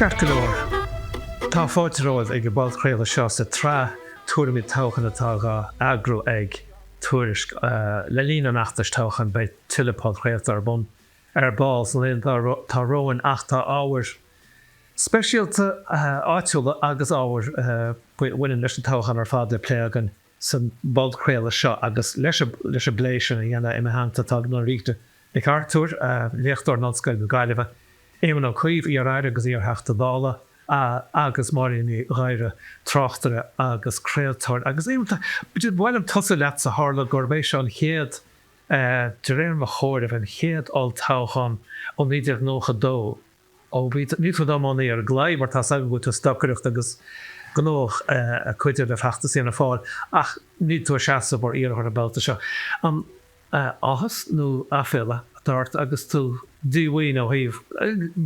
Ceart go leor. Tá fáilte ag pobalbhreith seo sa Tuairimí Toghcháin atá gá agrú ag Tuairisc le lína nachtas Toghcháin bei tuile pobalbhreith ar bun ar ball san líon tá roin 8 áhar. Speisialta áitiúla agus áhar bhain leis an Toghcháin ar fád le pléann san pobalbhreith seo agus leis a bléis sin a dhéanana imimehananta tá Norita Ní Chartúir léachtóir nGaillimh Éamon Ó Cuív iar-aire agus iar-aire agus Máirín Ní Ghadhra tráchtaire agus craoltóir agus bhfuilm tusa leat sa hála gurbéis an chéad de réir a chóir an chéad all Toghcháin ó níidir nócha dó ó ní tú dámánaí ar gláib mar tá sagan go tú stocaireacht agus gnóch a chuidir a feachta sína fáil ach ní tú seasa bar iar-aire belta seo. Áthas nó áféile dart agus tú díhain ó híomh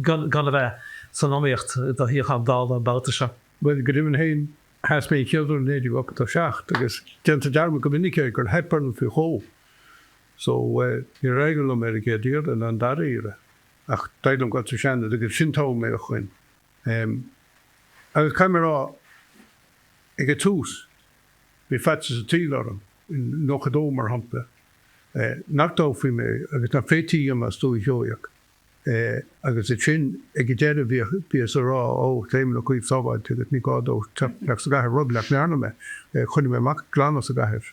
gan a bheith san amíocht do híochan dála belta seo. Well, go dtímann hain has mé ceadú néidir op tá seach agus déanta dearma go minic gur heparn fi chó. So ní réigeal am ar géadíir an iar-aire ach daidm go tú seanna agus sintá mé a chuin. Agus caiimrá ag a tús bhí fetas a tílarm nach a dómar hampa. Nachtá fao mé agus na fétíí am as dúi heoiach. Agus sin ag déire bhí a rá ó Éamon Ó Cuív sábhaid tugat ní gádó leach sa gaiir rud leach nearna me chuine mé mac glána sa gaiir.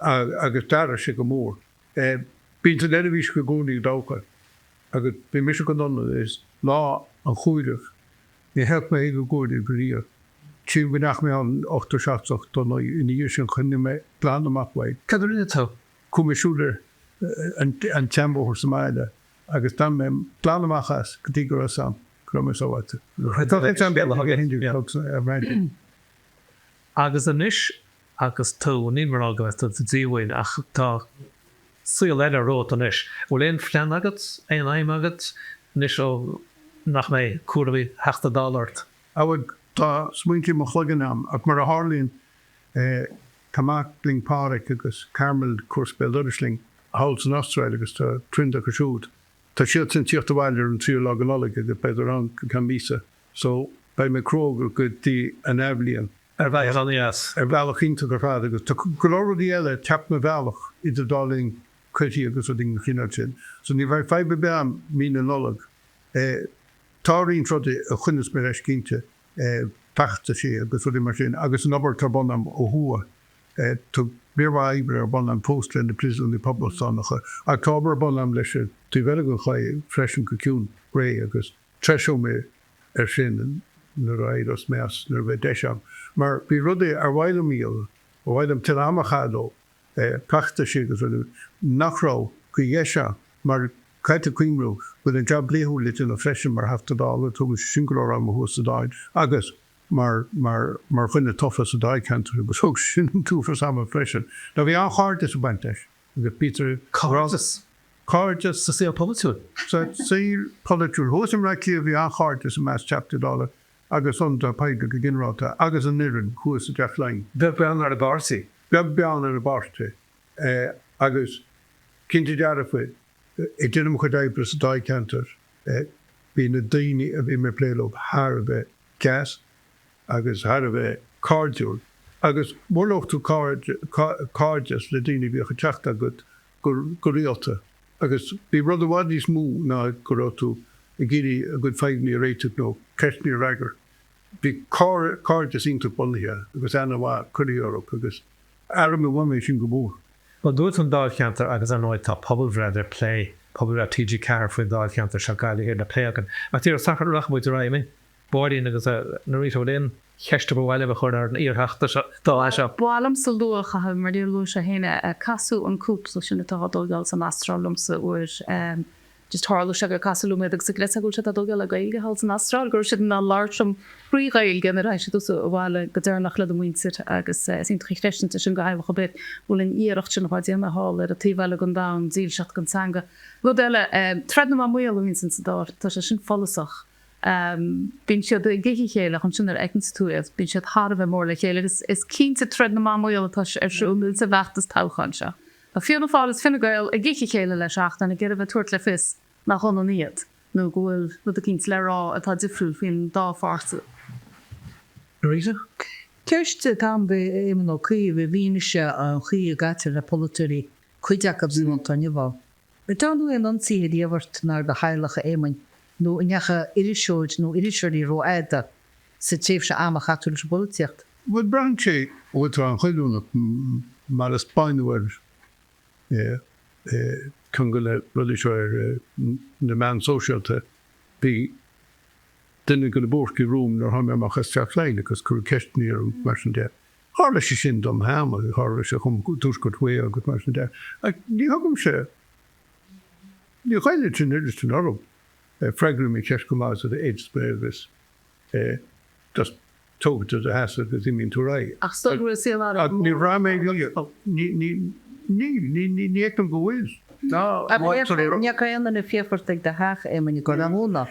Agus deire si go mór. Bíonnta leirhís go gúnaí dácha agus bhí mis go donna is lá an chúideach ní help mé go gúirdaí bríir. Tí bhí nach mé an 8 donna in íir sin chuine mé glána amachhaid. Cad rinne tá? Cumisúidir an teambóir sa maile. Agus tam mé glána amachas go dtí gur sam chuma sáhaite. Agus anis agus tú ní mar ágah tá díhain ach tá suí le rót anis. Bhfuil éon pléann agat éon aim agat níos ó nach mé cuairbhí $8. Ábhfuil tá smuointí mo chlugan am ach mar a hálíonn Camáchtling páric agus Carmel cuaspéil Uirisling háils an Austrráil agus tá trinda go siúd. Tá siad sin tíocht bhailir an tríú lá golálaigh go beidir an can mísa. So bei me crógur go dtí an eblíon. Ar bheith an ias. Ar bhealach ínta gur fád agus tá golóirí eile teap na bhealach idir dáling chuití agus a ding chinál sin. So ní bheith feibbe beam mína nolag. Táirín trodi a chunas mar eis cínte pachta sé agus rudí mar sin agus an obair tar bonam ó hua. Tu bíorhá ibre ar bonam post in de prison ní pobl sannacha. A tábar bonam leis tú bheile go chaid freisin go ciún ré agus treisiú mé ar sin na raid os meas nar bheith deisiam. Mar bhí rudaí ar bhhaile míl ó bhhaidem til amachádó pachta sé agus rudaí nachrá go dhéise mar caite cuimrú bud an job léú lit in a freisin mar $8 tugus singlór am hús a dáid agus mar chuine tofa sa dáid cantar agus thug sin tú for sama freisin. Na bhí an cháirde sa bainteis agus Peter Cáirde sa sí polúil. Sa sí polúil thusim ra clí bhí an cháirde sa meas $10 agus an paide go ginráta agus an nirin chuas a deach lein. Bheith beann ar a barsaí. Bheith beann ar a barsaí. Agus cinnte deara faoi I didn't go diaper sa dáid cantar bhí na daoine a bhí mé pléilób thar a bheith gas agus thar a bheith cardúil agus mórlóchtú cardjas le daoine bhí a teachta go rialta agus bhí rud a bhhaidís mú ná go ráú I gcírí a go feidní réiteach nó ceisní ragar. Bhí cardjas ínta bunithe agus anna bhá chuíorach agus airm bhhaméis sin go mór. Well, dúirt an dáil cheantar agus an óid tá pobalbhreith ar play, pobalbhreith TG Car faoi dáil cheantar se gaiile hir na pléagan. Ma tíar sachar rachmúid a raimí, báirín agus Norita Ní cheiste bhile a chuir ar an iar-aire dá se. Bálam sa luach a mar dtíar luach a héine casú an cúpla sinna tádógáil san astrálum sa uair just tharla se gur casú méid agus sa gleisagúil se dógáil a gailge hall san astrál gur si na láirtrum príomhgailge na ráis tú a bhile go déirnach le muintir agus sin tríchreisnta sin go haimh bit bhfuil in iarracht sin bhaid déanana hall ar a tíhile gon da díl seach gon sanga. Lu eile tredna má muil vín san sa dá tá se sin follasach. Bín siad gichi chéile chun sin ar eigans túas, bín siad thar bheith mór le chéile is cínta tredna má muil atá ar siúmil sa bheachtas Toghcháin se. Tá fianna fáil is finna gail a gichi chéile le seach na ggéirbh tuairt le fis nach chun an iad. nó ghfuil rud a cinint le rá atá difriúil faoin dá fása. Norita? Ceiste tam be Éamon Ó Cuív víise an chuí gaite le polúirí chuideach a bhíon tanneháil. Be dáú an ansaí díomhart nar de heilecha émain nó inecha iriseoid nó iriseoirí ro éide sa tréimh se amach chatúil se bolíocht. Bud brand sé bhfuil an chuúna mar a Spáinúir chun go le rudiseir na man socialte bí duine go bórci rúm nar haim amach isteach leile agus chu ceistníar mar sin de. Hála sé sin dom hama, hála sé chum dúscot hua agus mar sin de. Ní hagam sé, ní chaile sin idir sin orm, freigrú mé ceist go más a éidsbe agus just tógad a hasa agus imín túrai. Ach stogur sé Ní rá mé ní ag an go bhfuil. Neachchéan na fiorteigh de heach émainine go amúna.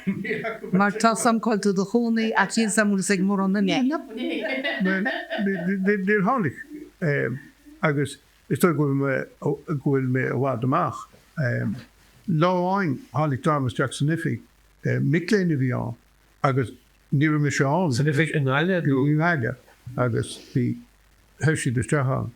Mar tá samcáilte do chunaí a tí samú ag mór an na Dír hánig agus is gohfuil mé a bhád amach. Láháin hálig dámasteach san ifi miléine bhí an agus ní me se an San ifi in gáile? agus bhí heisi de steán.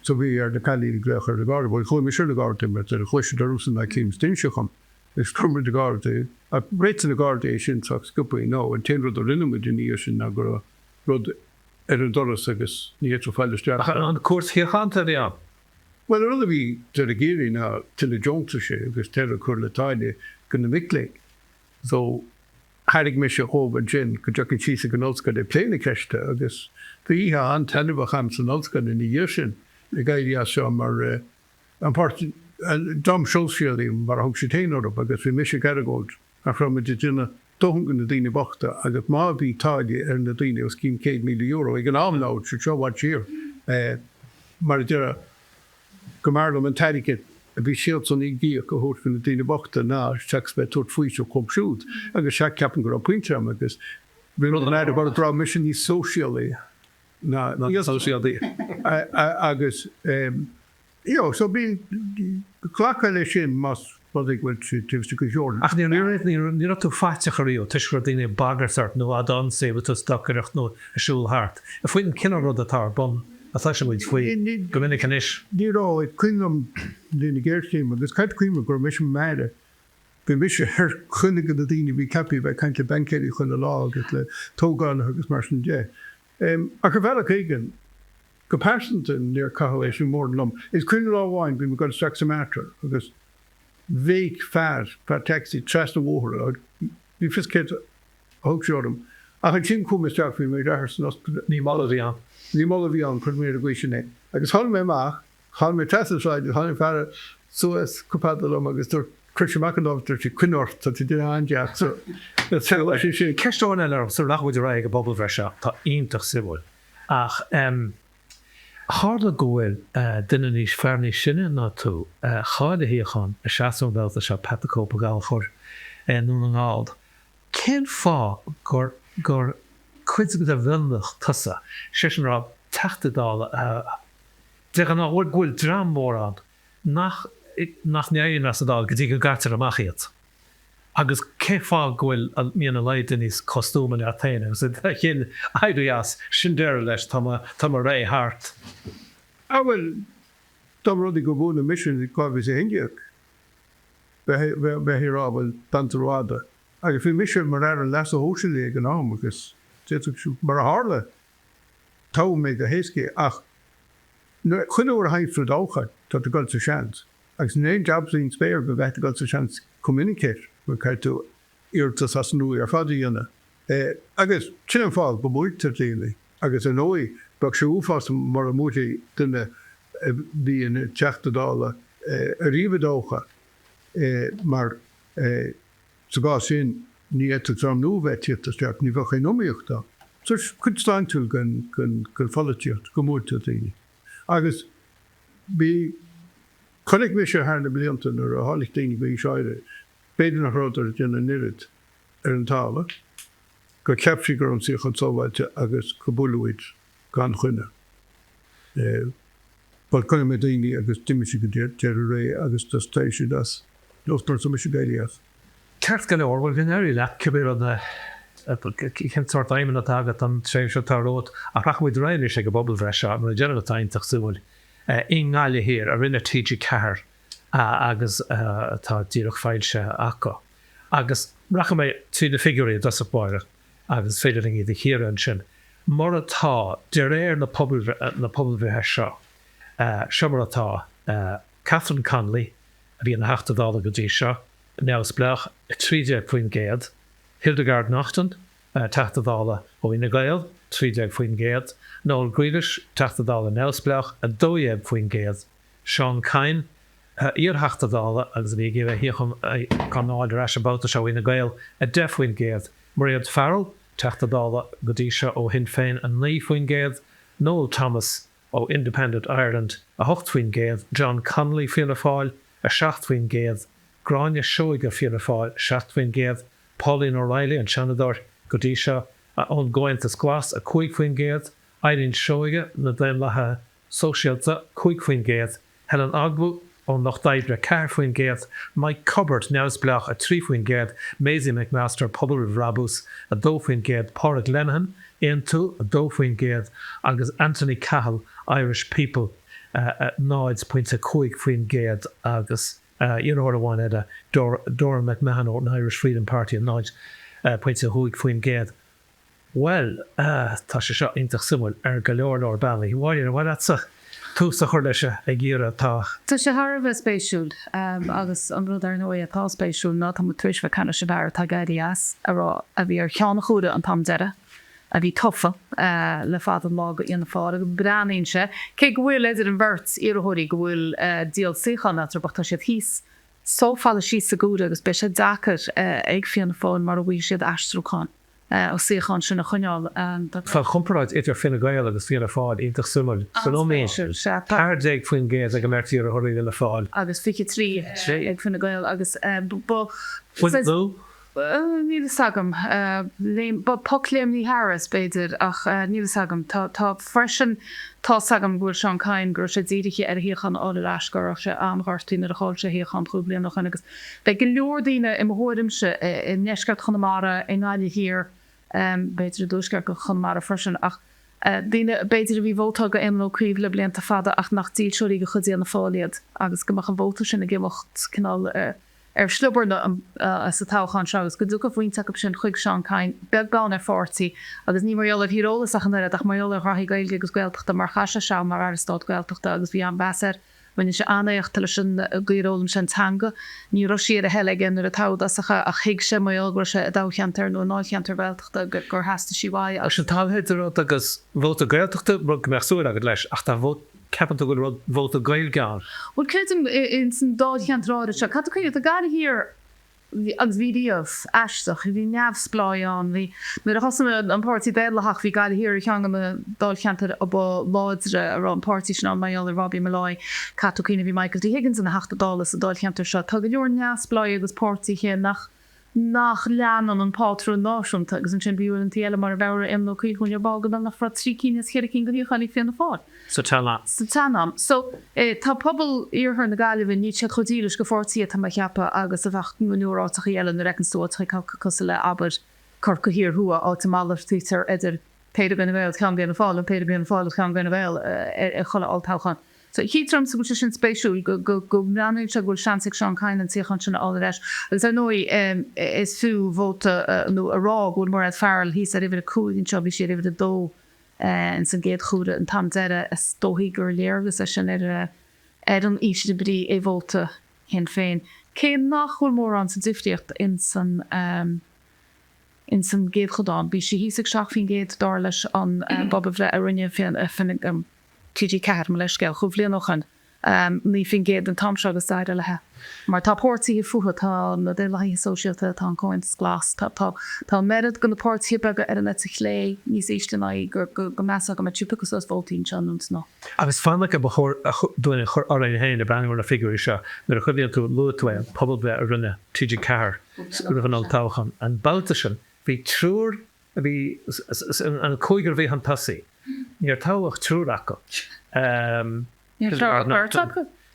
So bhí ar de chalíí gléchar de gar, bhil chuim se de garta mar a chuiste de rúsan na cím stinseacham. Is cumir de garta, a réitan na garda é sin sa scopaí ná an téanrad a rinnemuid in níos sin na gur rud ar an doras agus ní éitre fáile steach. An cuas hiochananta bhí an? Well, ar bhí de a géirí ná til a Johnsa sé agus teir a chur le taide gon na miléig. So haig me se hóban sin go deach an tísa go nósca de pléna ceiste agus bhí an tanmh cham san nósca in dhé sin i gaiile seo mar an part dom sosialí mar thug sé téanú agus bhí mis garagóid a chum de duna dohangan na daine bachta agus má bhí táide ar na daine os cím 100 milliún ag an amláid se seohhaid tír mar deire go marlam an tairicid a bhí siad san ag go thuirfin na daine bachta ná teach be tuairt faoise compsúd agus se ceapan gur an pointe am agus bhí an éidir bar a rá mission ní sosialí na sosialí agus so bí clacha lei sin mas bud ag bhfuil tíiste go Jordan. Ach ní tú fáte choíú tuisgur daine bagart nó a don sé bh tú stacharacht nó a siúlthart. A faoin cinar rud atá bon a tá sem bhid faoi go minic canis. Nírá ag cuilam lína ggéircéim agus caiit cuiime gur mis meide. Bhí mis ar chunig a daine bhí capí bheith caiint le bancéirí chun lá agus le tógáin agus mar sin dé. A chu bhela éigen go persanta níor caéis mór lom. Is cuine láháin bhí me go straach sem mátar agus bhéic fear taxi tres na bhóthra bhí fiscéit thugseorm. A chu sin cumisteach bhí mé dethir san Ní mala bhí an. Ní mala bhí an chun mé a gcuisiné. Agus thal mé amach, thal mé teáid, thal fear suas copadalom agus tar Christian McIndofftar si cuiort tá tí andeach sin. Ceistáin eile sa lechúid ra go pobalbhreith tá ionintach sibhil. Ach hála gohfuil duine níos fearní sinne ná tú cháide híochan a seaú bhilta se petacópa gáil chur nó an gáld. Cén fá gur chuid go a bhilnach tusa sé an rá teachtadála de an bhfuil ghfuil drám mór an nach neáon as adá go dtí go gatar amachíad. Agus cé fá ghfuil míana leid níos costúman a taine, chin aidirheas sin deir leis tá ré hart. Bhfuil tá rudí go bhna mission cábhí sé hingeach bheithhírá bhfuil tantarráda. Agus bhí mission mar ar an leas a hóisiilí an am agus mar a hála tá méid a héisce ach chuinúir haimfra dáchaid tá a goil sa seans. Agus néon jobs ín spéir go bheith a goil sa seans communicate mar caiitú iartas as nuí ar fadaíanana. Agus sin an fáil go búirtar líanaí agus an óí bag sé úfás mar a mútaí duine bhí in teachtadála a ríomhdócha mar sa gá sin ní éit tram nóbheith tíochttasteach ní bheith nóíochtta. Sus chud stáintúil gon folatíocht go múirtar líanaí. Agus bí chunig bhí sé thar na blianta ar a hálaigh daoine bhí seide beidir nach rátar déanana nirid ar an tála, go ceapsí gur an síochan sóbhailte agus go búlaid gan chuine. Bal chuna mé daoine agus tiimiisi go déir ré agus tá téisi das nótar sa mis gaiileach. Ceart go leor bhfuil gin éirí leat cibir an cin sort aimime na agat an tréim seo tárót a rachmuid réidir sé go pobalbhreith seo mar general taintach súil gáile hir a rinne TG ceair agus tá díoch fáilse acu. Agus racha mé tú de figurí das báire agus féidiring de chéan sin. Mar atá de réir na pobalbhreith seo. Siomar atá Catherine Conley a bhí an 8 go dtí seo, neas bleach 30 faoin géad, Hildegard Nachton, 10 ó nGaillimh, 30 faoin géad, Noel Grealish, 10 neas bleach, a 2 faoin géad, Sean Cain, iar-aire agus bhí gibh hiochan canáil reis a bouta seo nGaillimh, a 10 faoin géad, Mairead Farrell, 10 go dtí seo ó Sinn Féin a 9 faoin géad, Noel Thomas ó Independent Ireland, a 8 faoin géad, John Connolly fianna fáil, a 7 faoin géad, Gráine Seoige fianna fáil, 7 faoin géad, Pauline O'Reilly an Seanador go dtí seo ón Gáintas Glas a 5 faoin géad, Eileen Seoige na déanlathe sóisialta 5 faoin géad, Helen Agbu ón Lochdaidre 4 faoin géad, Mike Cupboard neas bleach a 3 faoin géad, Maisie McMaster pobalbhreith Rabus a 2 faoin géad, Pádraig Lenihan Aontul a 2 faoin géad, agus Anthony Cahill Irish People náid pointe 5 faoin géad agus iar-aire bháin éide Dora McMahon ó an Irish Freedom Party a náid pointe 5 faoin géad. Well, tá sé seo intach simúil ar go leor bailí. Bhil atsa tús a chuir leise ag gíire tá. Tá sé Harbh spéisiúil agus an rud ar nóí atá spéisiúil ná tá tuis bheith chena se bhar tá gaiirí as a bhí ar cheanna chuúda an tam deire. A bhí tofa le fad an lá íana fád go braín se. Cé go bhfuil idir an bhirt iarthirí go bhfuil díalsaíchan tar bachta siad híos sófála sí sa gúda agus be sé dachar ag fianna fáin mar a bhí siad aistrúchan ó síchan sin na chuneáil. Fá chumparáid idir Fine Gael agus fianna fád intach súil. San óméin Páir déag faoin géad ag go mertíí ar thuirí le fáil. Agus fi 3 ag Fine Gael agus níl sagam pocléim ní Harris beidir ach níl sagam tá freisin tá sagam bhfuil Sean Cain gur sé ddíidiche ar hiochan ála leiscar ach sé anhartíí ar a cháil sé hiochan problém nach agus. Bei go leordíine i mthórimse i neisceart chunamara in gáile hir beidir dúsceart go chunamara freisin ach Díine beidir bhí bhótá go Éamon Ó Cuív le blianta fada ach nach díl seoí go chudí an na fáliad agus gomach an bhóta sin na gimocht cinál slubbarna sa táchan segus go dúcha bhaoin take sin chuig Sean Cain beag gáin ar fórtaí agus ní marolalah hírólas ach an ach marolalah rathí gailge agus Gaeltachta mar chaise se mar arstát Gaeltachta agus bhí an beasar bhaine sé anaíocht tal sin gairólam sin tanga ní roisiad a heile gin ar a tádasacha a chiig sé marolgra sé a dácheantar nó nácheantar Gaeltachta gur heasta sí bhaid agus an táhéidir agus bhóta Gaeltachta rug meachsúil agad leis ach tá bhót Capan go bhóta gail gáil. Well cuidim in san dácheanráide se Cad chuine a gar hir agus vídeos eisteach bhí neamhspláán hí mu a hosanna an pártí déadlaach bhí gaiile hir cheanga me dáilcheantar a láidre ar an pártí sin an maiall Robbie Malloy catúcíine bhí Michael D. Higgins an 8 a dáilcheantar se tu go leor neamhspláid agus pártí chéan nach leanan an pátrú náisiúnta agus an sin bíúil an tíile mar bhera Éamon Ó Cuív chuine bagad an nach fra 3 cíine chéircín go dtíochaní fianna fád. So tanam. So tá pobl iarthar na Gaillimh ní sé chodílis go fórtíí tá cheappa agus a bheith nuúráach eile na recanstó cos le aber cur go hir thua átamálah títar idir Péidir bin bhil chean gana fáil an Péidir bin fáil chean gana bhil chola altáchan. So hítram sa bhil sin spéisiúil go ranúil se bhfuil seansigh Sean Cain an tíchan sin ála leis. Agus ar nói is fiú bhóta nó a rá bhfuil mar fearil hí a rih a cúin seo bhí sé rih a dó in san géad chuúda an tam deire is dóthaí gur léargus a sin ar an íside brí é bhóta hen féin. Cé nachhfuil mór an sa difriocht in san géad chudáin. Bhí sé híosigh seach fin géad dá leis an pobalbhreith a rinne fin TG ceair me leis geall chuhléanachan ní fin géad an tamse agus daide lethe. Mar tá pórtaí fuha tá na dé lehí sóisialta tá coins glas tá merad go na pórtaí bega ar an net lé níos éistená gur go measa go túpagus os bhótaín seanúnt ná. Agus fan le a dúine chur áin héin a breúir na figurí seo nar a chuíonn tú luúin pobalbhreith a rinne TG ceair gur an táchan an bouta sin bhí trúr a bhí an cóigur bhí an tasaí. Níor táhacht trúr acu.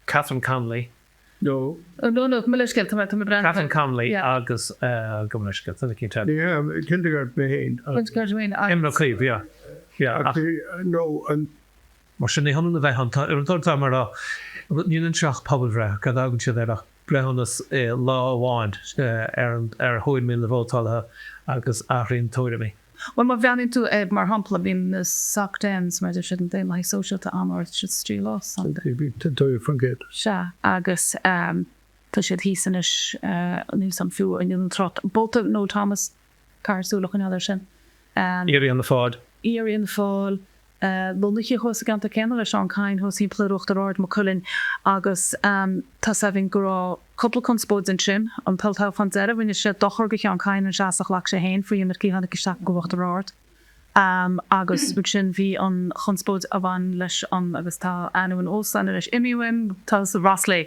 Catherine Conley, No, No, milliiscil tá me brenn. Cathan Conley agus gomrisca cin yeah, kindergarten behind. Gaeltachta Éamon Ó Cuív, No, and mar sin é hanna bheith an mar níanaan seach pobalbhreith go dagann siad ar brehannas láháin ar 8 mí bhótálathe agus aithríonn Tuairimi. Well ma bheann tú mar hapla bhín na sachdéans mar si an dé le socialta amir si trí lá from get. se agus tá siad hísanis níos an fiú in an trot bolta nó Thomas carsúlach an idir sin. Iar an na fád. Iar-aire fáil Lúnaiche chus a ganta ceanna leis an cain thus í plúcht a ráid mo chullinn agus tá sa bhín gorá couple conspóid an sin an peltá fan zera bhíine sé dochar go an cain an seaach leach sé héin faoí mar cíhanna isteach gohacht a ráid. Agus bu sin bhí an chunspóid a bhain leis an agus tá anúin ósan leis imiúim tá Roslé.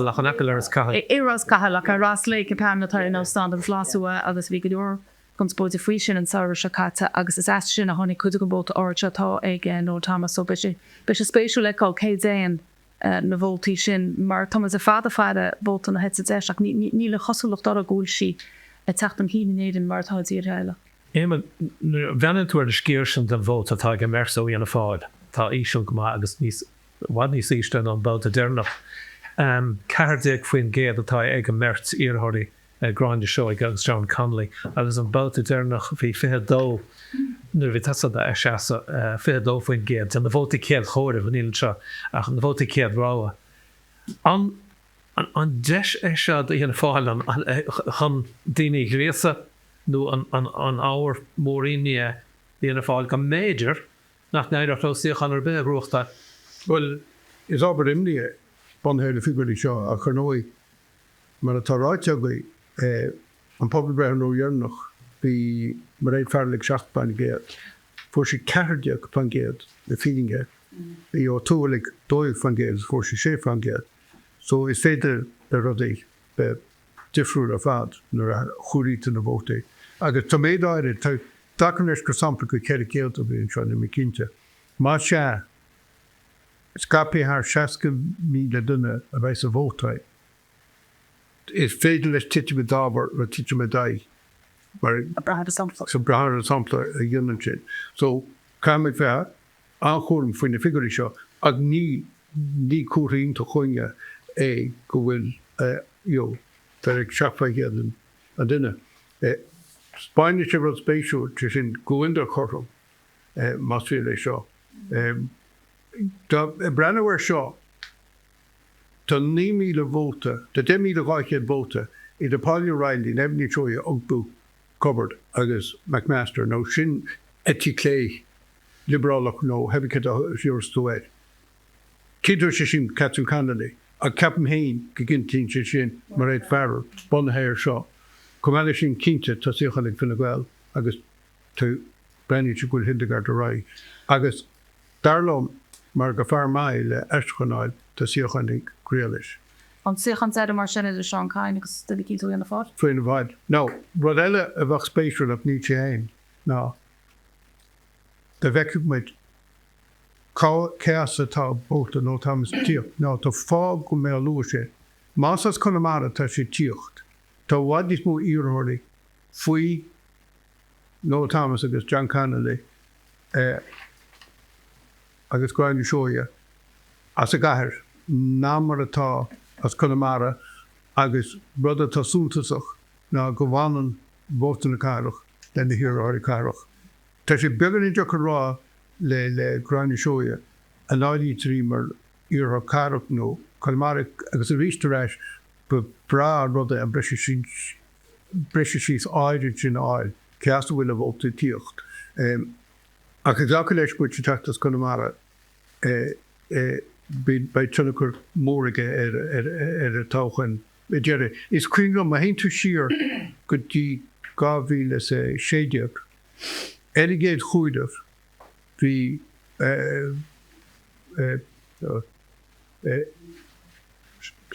Lachan epileras caithal. Éras caithal leach a Roslé go pean natá in stand an bhlásúa agus bhí go dúr conspóid a frí sin an saoir se caite agus is eist sin a tháinig chuide go bóta áirte tá ag nó Thomas so be sé spéisiú le cáil cé déan na bhótaí sin mar Thomas a fada bóta na het ach ní le chosúlacht ar a gúil si a techt an híinéidir mar tá iar-aire. Éamon bheann tú ar scéir sin den bhót atá go mersó íana fád tá ísisiún go agus níos íiste an báta déirnach. Ceirdeag faoin géad atá ag an mert iarthirí Grande seo agus John Conley agus an báta déirnach bhí fidó nuair bhí tasada seasa fidó faoin géad an na bhótaí céad chóir bhnílann seo ach na bhótaí céad ráha. An deis é seo dhéana fáil an daoine gréasa nó an áhar móríní dhéana fáil go méidir nach neidir chlósaíoch an ar be ruachta. Well, is aber imni bonhéile figurí seo a chunói mar a táráite go an pobalbhreith nó dhearnach bhí mar éid fearlaigh 7 pan géad. Fuair sé 4 pan géad na fílinge. Bhí ó túlaigh 2 fan géad fuair sé 6 fan géad. So is féidir le rudaí be difriúil ar fad nuair a chuiríte na bhótaí. Agus tá méid aire tá dacan leis go sampla go ceir céalta bhíonn seo na micínte. Má se scapaí thar 60,000 duine a bheith sa bhótaí. Is féidir leis tiite me dábar a tiite me daí. Mar Brahad a sampla. so brahar a sampla a dhéanaan sin. So cáimid bheith anchúrim faoin na figurí seo ag ní cuairínta chuine é go bhfuil tar ag seachfaigh a duine. Spáine sé rud spéisiú te sin goindar chortam más fé lei seo. Brennhar seo tá 9,000 bhóta, tá 10,000 bhóta i de Páilí Riley nebhní seoia ogbú cupboard agus McMaster nó sin etí clé liberálach nó hebicad a siúr stúid. Cididir sé sin catú Canada a ceapam héin go gintín sé sin mar réid fearr bonathéir seo. Comáile sin cínte tá síochanig finna gháil agus tú brenn se gúil hindagart a rá. Agus darlóm mar go fear mai le eistchanáil tá síochanig gréalis. An siochan sé mar sin idir Seán Cain agus sta cí tú an fád. Fuoin bhaid. No, rud eile a bheith spéisiúil ach ní sé hain. ná de bheiceadh muid ceas atá bóta nó Thomas tíocht. ná tá fág go mé luair sé. Másas Connemara tá sé tíocht. Tá bhaid is mó iarthirí faoi nó Thomas agus John Connolly agus Gráinne Seoia as a gaiir ná mar atá as Connemara agus rud atá súntasach ná go bhhanan bóta na cairach den na iar-aire cairach. Tá sé beagán in deach rá le Gráinne Seoia a náidí trí mar iartha cairach nó Connemara agus a rístaréis be bra rud a breise síos áidir sin áil ceasta bhfuil a bhóta tíocht. Ach exactly leis go se teachtas Connemara bei tunnachar mórige a táchan dearre. Is cuingam a hen tú siar go dtí 2016 erigéad chuidah hí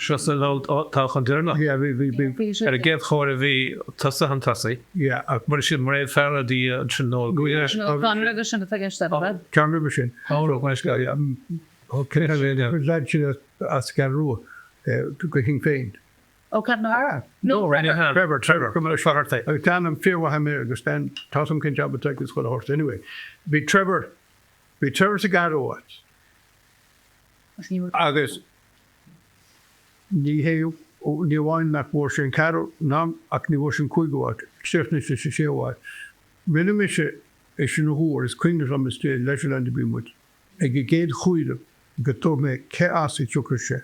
Se táchan dúrnach ar a géad chóir a bhí tasa an tasaí. Ach mar sin mar réad fearradí an sin nó agus sin a teiste. Ceanribh sin. Okay, leid sin as garú go hin féin. ó cad nó no, Trevor. Come on, short Ag tanam fearha mé agus den tasam cin job take is go horse anyway. Be Trevor sa garú agus ní héú ní bháin nach mór sin carú ná ach ní bhór sin chuigháid steirna sa séháid. Rinne me se is sin húir is cuiine am is té leis an bí mu. Ag go géad chuide go tó mé ce as i tuchar se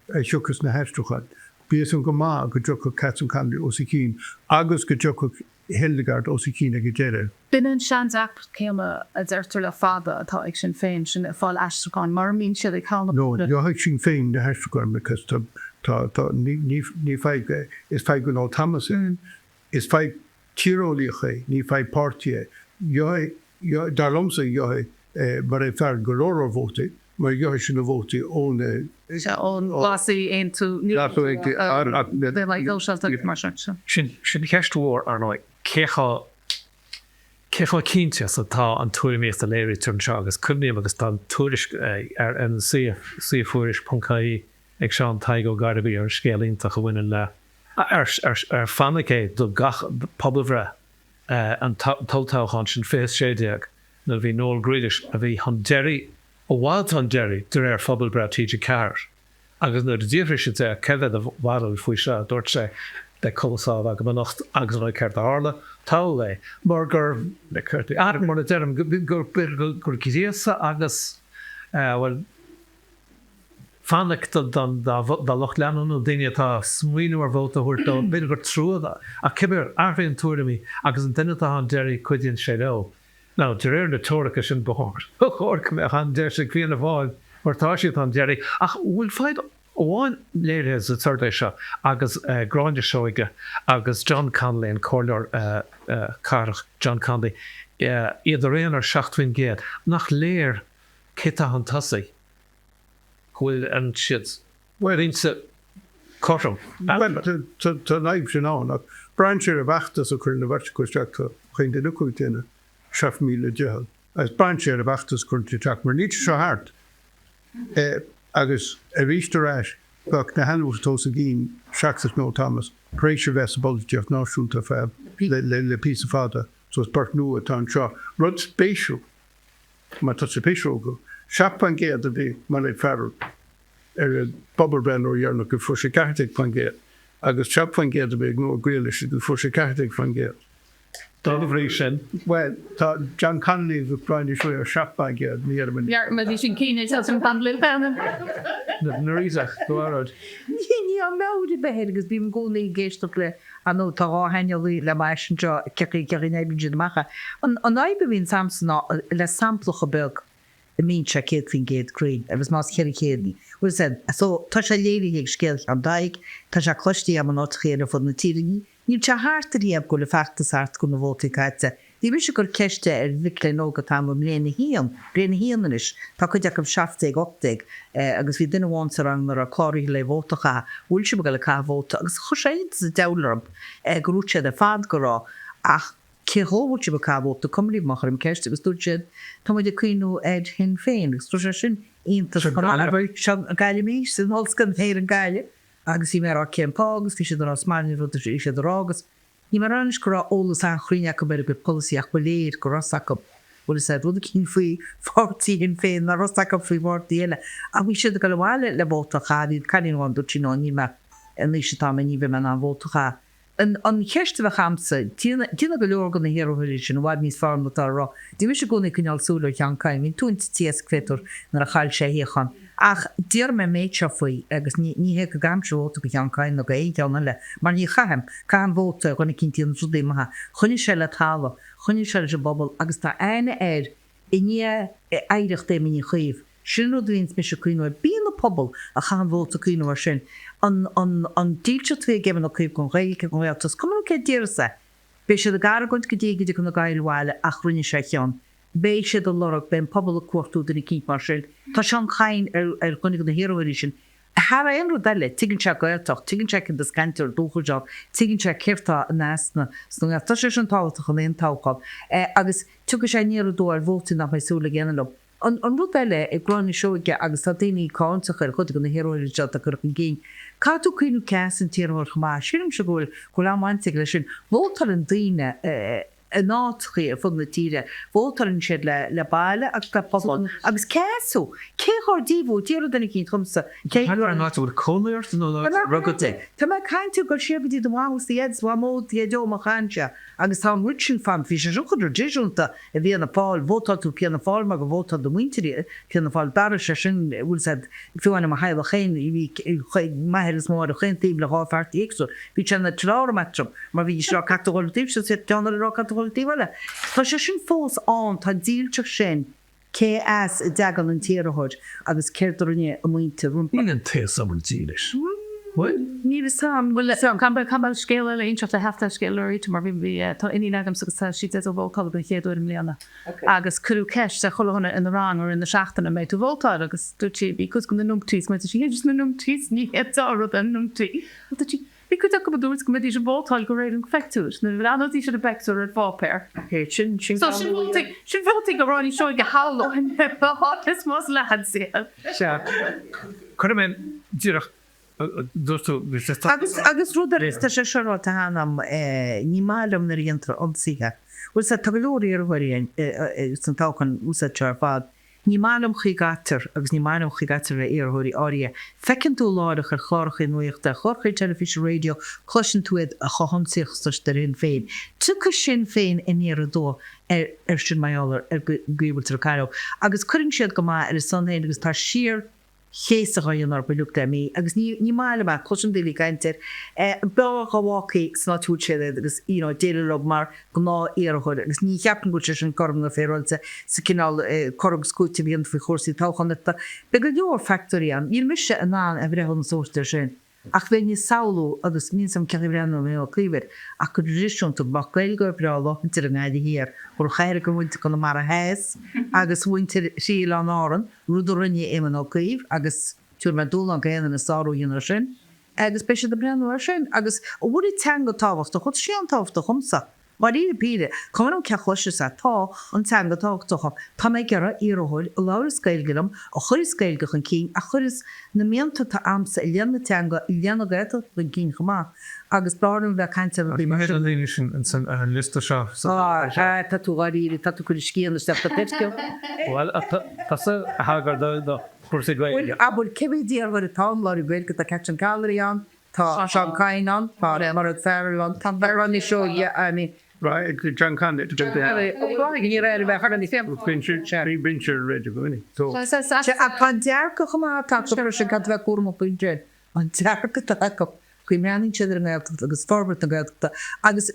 tuchas na heistruchan. Bías an go má go dro cat an candy os i cín agus go dro Hildegard os i cín ag go déire. Bin an seanach céime a d'irtar le fada atá ag sin féin sin a fáil eisteáin mar mín siad ag chána. No, jo haid sin féin de heistruchan because ní feig is feig go ná Thomas is feig tíróliacha ní feig pártie. Dar lomsa jo mar é fer golóra vóti, mar jo sin a vóti ón Se ón glasí ein tú bheit le ggóseach mar sin. Sin ceistúir ar ná cécha cínte atá an Tuairimí a léirí turn agus cumníam agus tá Tuairisc ar an sifuiris.caí ag seán taig ó garbí ar scélínta go bhfuine le ar fannaché do gach pobalbhreith an toltáchan sin fés séideag na bhí nóil gríidir a bhí an deirí ó bháil an deirí dur ar pobalbhreith tíide ceir. Agus nó ddíomhrí sin é cehad a bhhail faoi se dúirt sé de colosáh a go nacht agus an ceart ála tá le mar gur le chuirtaí ar mar na deirm gur cíasa agus bhfuil fannacht dá loch leanú daine tá smuoinú ar bhóta thuirtá beidir gur trúda a cibir arfaon Tuairimí agus an duine an deirí chuideann sé le. Ná de réir na tóracha sin bhir. Chóir go an deir sé críanana bháil martá siad an deirí ach bhfuil fáid óháin léire a tuirda seo agus gráinde seoige agus John Conley an cóir carach John Conley iad a réon ar 16 géad nach léir cita an tasaí. Hwyl an siad. Wel, un sy'n corwm. Wel, ta naib sy'n awn. Brain sy'n y bachtas o cwrn y farch gwrstag ta chyn dyn y cwyd yna. 7,000 jehel. As brain sy'n y bachtas cwrn ti trac. Mae'r nid sy'n hart. Agus, rhys dy ras. Bach na hanwys tos y gyn. Siactas no Thomas. Preisio fes y bolid jeff na siwlta fab. Le pys y fada. So es barch nhw a tan sio. Rod spatial. Mae tas y peisio go. Siap pan gead a bhí mar é fearr ar pobalbhreith ó dhearnach go fuair sé ceartaigh fan géad. Agus siap fan géad a bhí nó gréalaise go fuair sé ceartaigh fan géad. Pobalbhreith sin. Well, tá John Conley go brain is ar siap fan géad ní ar Ja, maar die sin cíine an bandlil fanna. Norita go arad. Ní an méide behéad agus bím gcónaí géisteach le an nó tá áhainelí le mai sin ceí nébin macha. An aibe hín samsan le samplacha beg the mean check céad géad green. It was más chéir chéadní. Well said, so tá sé léirí ag scéal an daig, tá sé cloistí am an áchéad fod na tírinní, níl sé hartarí ab go le feachtas art go na bhótaí caite. Dí bhí sé gur ceiste ar bhicla nóga tam am réna híanan is, tá chuid ag am 7-8, agus bhí duine bháin ar an ar a chláirí le bhótacha, bhúil sé go le cá bhóta, agus chuséid sa delarab, gurút sé de fad gorá, ach Cehóhút sé bacábót de cumlíh machar am ceist agus dúirt siad tá muid a cuiinú hin féin agus trú sin iontas se gailimí sin hoscan féir an gaile agus í mar á céimpá agus fi sé ar smainine ru sé rágus. Ní mar anis go rá ólas an chríine go beidir go políach go léir go rasach bhfuil sé rud a cín faoi fortíí hin féin na rasach faoi mór déile a bhí siad go le bháile le bóta chaíd caíháin dú sin ní me an lí tá ní bh me an bhótacha. An cheiste bheith chamsa, tína go leor gan na héirhuiir sin bhhaid níos farm natá rá. Dí bhí sé gona cinál súla teancaim, hín túint tías fétar nar a chail sé héchan. Ach díar me méid se faoi agus ní hé go gamseóta go teancaim nó go éideanna le, mar ní chaim, cáim bóta gona cintíon súdaí maithe, chuine sé le tála, chuine sé le bobbal agus tá aine air i ní éireach dé miní chuomh. Sinú dúins me se cuiinú bíon na pobl a chaan bhóta cuiinú sin. An dílte tvé geban a cuib gon réige gon réaltas cumú cé díirsa. Bé sé a gar gont go déige go na gailhile a chrúine sé cheán. Bé sé do lorach ben pobl a cuairtú den i cíp mar sin. Tá sean chain ar chunig na héirí sin. Har einú deile tugann se Gaeltach, tugann se de scantir dúchailteach, tugann se ceirtá nána snúga tá sé an táach an éon tááil. Agus tuga sé níar dó ar bhóta nach mai súla ggéanam. An rud eile ag gráinna seoige agus tá daoine cáintach ar chud go na héróir se a chu an géin. Catú cuiinú ceas an tíarmhar chumá, sinim se ghfuil go lemáinte lei sin, bhótar an daoine a nátrií ar fud na tíre, bhótar an siad le baile agus le pobl, agus ceasú, céthir díomhú, tíar denna cín chumsa. An náte bhfuil cóirt nó rugate. Tá me caiintú go siabadí do bhágus the eds bhá mód the dó a chainte, agus tá rusin fan fi sé ruchadidir diisiúnta a bhí na fáil bhótar tú ceanna fáil me go bhótar do muinteí ceanna fáil dar se sin bhfuil said fiúna a heile chéin i bhí maithir is mór a chéin tíb le háfart éagsú, bhí se na trára metrum, mar bhí se catolíh se teanna rá catolíhile. Tá sé sin fós an tá díilteach sin cé as i dagan an tíarthid agus ceirtarine a muinte rúmpa. Ní an té samar dílis. Ní is sam campbell scéile le intracht a hefta scéirí mar bhí tá iní agam sa si ó bhóáil go chéadúir mlíana. Agus curú ceist a chohanna in rang ar in na seachtainna méid tú bhótáid agus dútí bí cos go na numtís me sé just na numtís ní hetá an numtí. Bí chu go dúirt go dí sé bótáil go réir an feictúir, na bhánatí se a beú ar fápéir. sin bhiltí go ráinní seo go hálain is más lehad sé. Chu mé ddíireach agus rudar is sé será a hanam ní málam na rientra ansíthe. Bhfuil sa taglóí ar bhhaíon san táchan úsa tear fád. Ní málam chuigátar agus ní málam chuigátar a éarthirí áirithe. Fecinn tú láideach ar chláircha nuochta, chláircha telefíse radio, chluisin túid a chohansaíochtas de rin féin. Tucha sin féin in éar dó ar sin maiálar ar gríbal cairó. Agus chuann siad go má ar is sanhéin agus tá siar chéasaáin ar beúachta mí, agus ní máile me chusin déla gaiintear be go bhácaí sná túséad agus déile mar go ná éarthir, agus ní cheapan go sin chum na féráilte sa cinál chom scúte bhíon fa chósaí táchanata. Be go leor factorí an, ír mise an ná a bhrehann sóiste sin. Ach bheith ní saoú agus mín sam ceibhrean ó Ó Cuív ach go drisisiúnta bach gail go bra láhantir an gáide hir, chu chéir go bhainte go mar a héas agus bhaintir síl an áran, rúdorrinne Éamon Ó Cuív agus túr me dúla an géanana na sáú dhéanaar sin, agus be de breanúir sin, agus bhfuí teanga táhachtta chud sé an táhachtta chumsa. Mar í píide, chuman an cechluise sa tá an teanga táachtacha, Tá mé gearra íarthil a láir scailgilm a chuir scailgach an cín a churis na mianta tá amsa i leanna teanga i leanna gaita an cín chumá. Agus bláin bheith caiinte líine sin an lista seo. Tá túáirí tá chuir scían na stepta peisce. Well tá a hagar do chusa gaile. Abul cebhídíar a tám láir bhil go a cean cairí an, tá seán caiin an, tá mar a fearú an, tá bheran í seo I Right, John Condit to do that. ní réir bheith chu ní fé. Bincher radio go winning. So a pan dear go chumá tá sin cad bheith cuam puinte an dear go go chuí meaning siidir an gáilteachta agus forbert an gáilteachta agus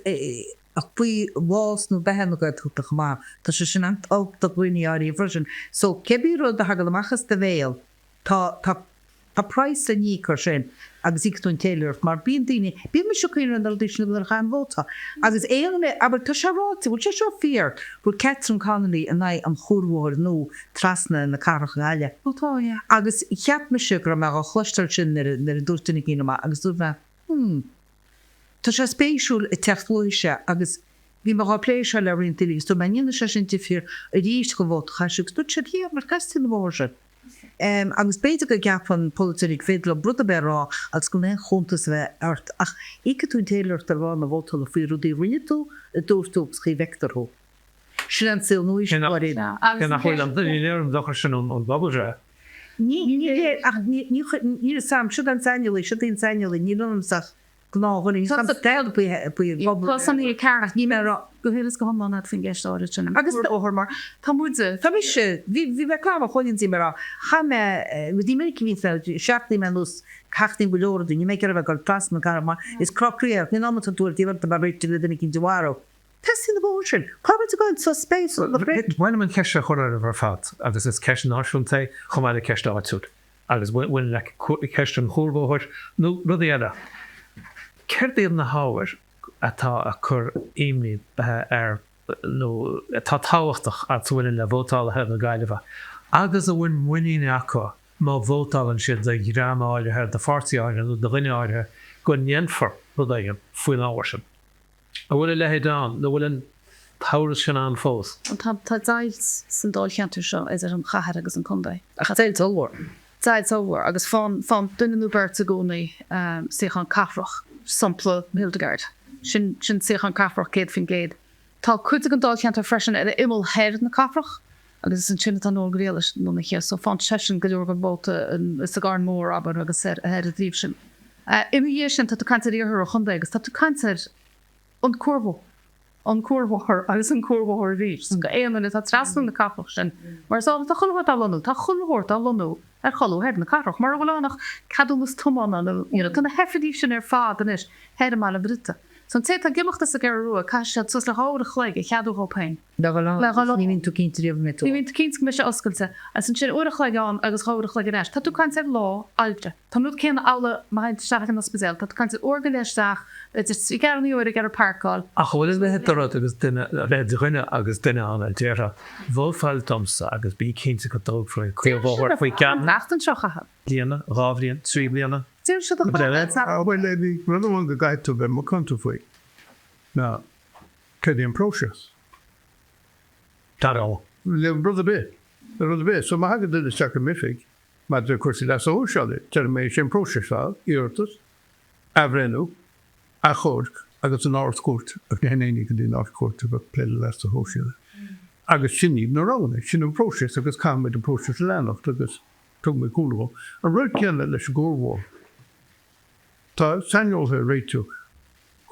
ach buí bhás nó behan na gáilteachta chumá tá sé sin an áta buoine áí version. So cebí rud a hagal amachchas de bhéal tá price a ní chu sin agus íún Taylor mar bíon daine bí me seoín an aldíisina ar chaim bóta. Agus éanana aber tá se ráta bhil sé seo fear bú Catherine Connolly a na an chóhir nó trasna na carach gáile. Agus cheap me se go me a chluisteir sin ar dúirtainna cíine agus dú bheith Tá sé spéisiúil i techlóise agus bhí mar pléisio le rion tilís tú meíonna sé sin tífir a ríist go bhót chaisiúgus dú sé híar mar caiin bhse. Agus beidir go gapan politíigh féadla brudda berá als go leon chuntas bheith ort ach ige tú téileart ar bháin na bhótal a fí rudí rinne tú a dúirtúgus chi vectorthó. Sin an sil nuí sin nach chuil an dunéarm dochar sin an babbulre. Ní sam si an seinelí si on seinelí ní anach gnáhaí sanna ceach ní gohélas go hamán fin gceistáir sin. Agus óhar mar Tá muide. Tá se bhí bheith chlá chuinn sí mar cha dí mé ví seaachtaí me lús chating goúir ní mé bheith go tras na carma is crocréach ní am túir díhar a réiti le denna cinn deharó. Testing the bullshit. Come to go into space. When man ceise chuir ar fat agus is ceis náisiúnta chumáid a ceist áitúd. Agus bhfuin le ceist an chórbóthir nó rudí eile. Ceirdaíad na háir atá a chur éimní ar nó tá táhachtach a bhfuin le bhótáil a na Gaillimh. Agus a bhfuin muíine acu má bhótáil siad de grámáirithe de fartíáire nó de rinneáirithe go nnéanfar rud éigen faoin áhar sin. A bhfuil lehéad an nó bhfuil táras sin an fós. Tá daid san dóilcheantar seo is an chahar agus an condaid. Chatéil tóhar. Daid óhar agus fan duine bert a gcónaí sich an cafrach sampla Hildegard. Sin sich an cafrach géad fin géad. Tá chuid an dóilcheantar freisin ar imil head na cafrach, agus is an sinna an ógréalis nó na chéas, so fan sesin go dúr go bóta is a gar mór aber agus a head a dríb sin. Imi dhé sin tá tú cantar íorthar a chundaid, agus tá tú cantar an cuarmhthir agus an cuarmhthir rís. Go éanana tá trasnú na cafrach sin, mar sála tá chulhairt a lonú, tá chulhairt a lonú ar choú head na cafrach, mar bhfuil cadúlas tumána tána hefidí sin ar fád an is head a mála brita. So sé tá gimachta sa gar ruúa cai sé sus le háir chléige cheadú hópain. Ní vín tú cinnta riamh mit. Ní vín cinc me se oscailte as an sin uair chléigeán agus háir chléige reis. Tá tú caiint ar lá ailte. Tá nút céanna ála maid seachchan na spéisial, tá tú caiint organéisteach i garní uair ar parkáil. A bhfuil is le dorad agus duine bheith rinne agus duine an déire bhfuil domsa agus bí cinnta go dóghfuil chuomhhar faoi cean Nachtan seocha. bliana, rábhríon, trí bliana. Dúir se Well, lady, another one the guy to them, what country for now, Canadian process. Tá all. Brother bit. So my hag did the sacrific, but of course that's all shall it. Termination process, irtus, avrenu, achorg, I got an North Court, of the Henny could do North Court to play the last of Hoshil. I got shinny, no wrong, shin process, I got come with the process land of the took me cool. A red can let us go war. Tá Samuel réitú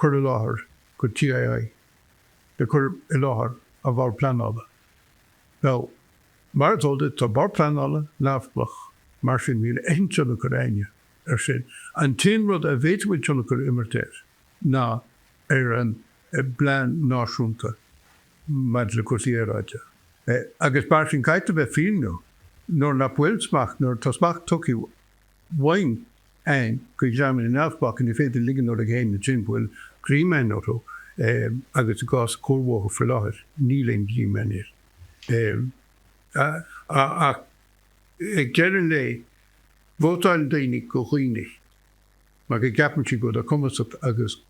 chuir láthir go tiar de chuir I láthir a bhar planála. Well, mar tóda tá bar planála láfblach mar sin míle einseanna chu aine ar sin. An tin rud a bhéitmuid seanna chu immertéir ná ar an bleann náisiúnta maid le cuasaí éráide. Agus bar sin caiite bheith fiú nóir na bhfuilsmach nóir tá smach tuciú bhain and go examine an afbach and if they liggen or again the gym will cream and auto I got to gas cold water for lot kneeling gym and it generally vote on the go huini maar ik heb me go daar komt op agus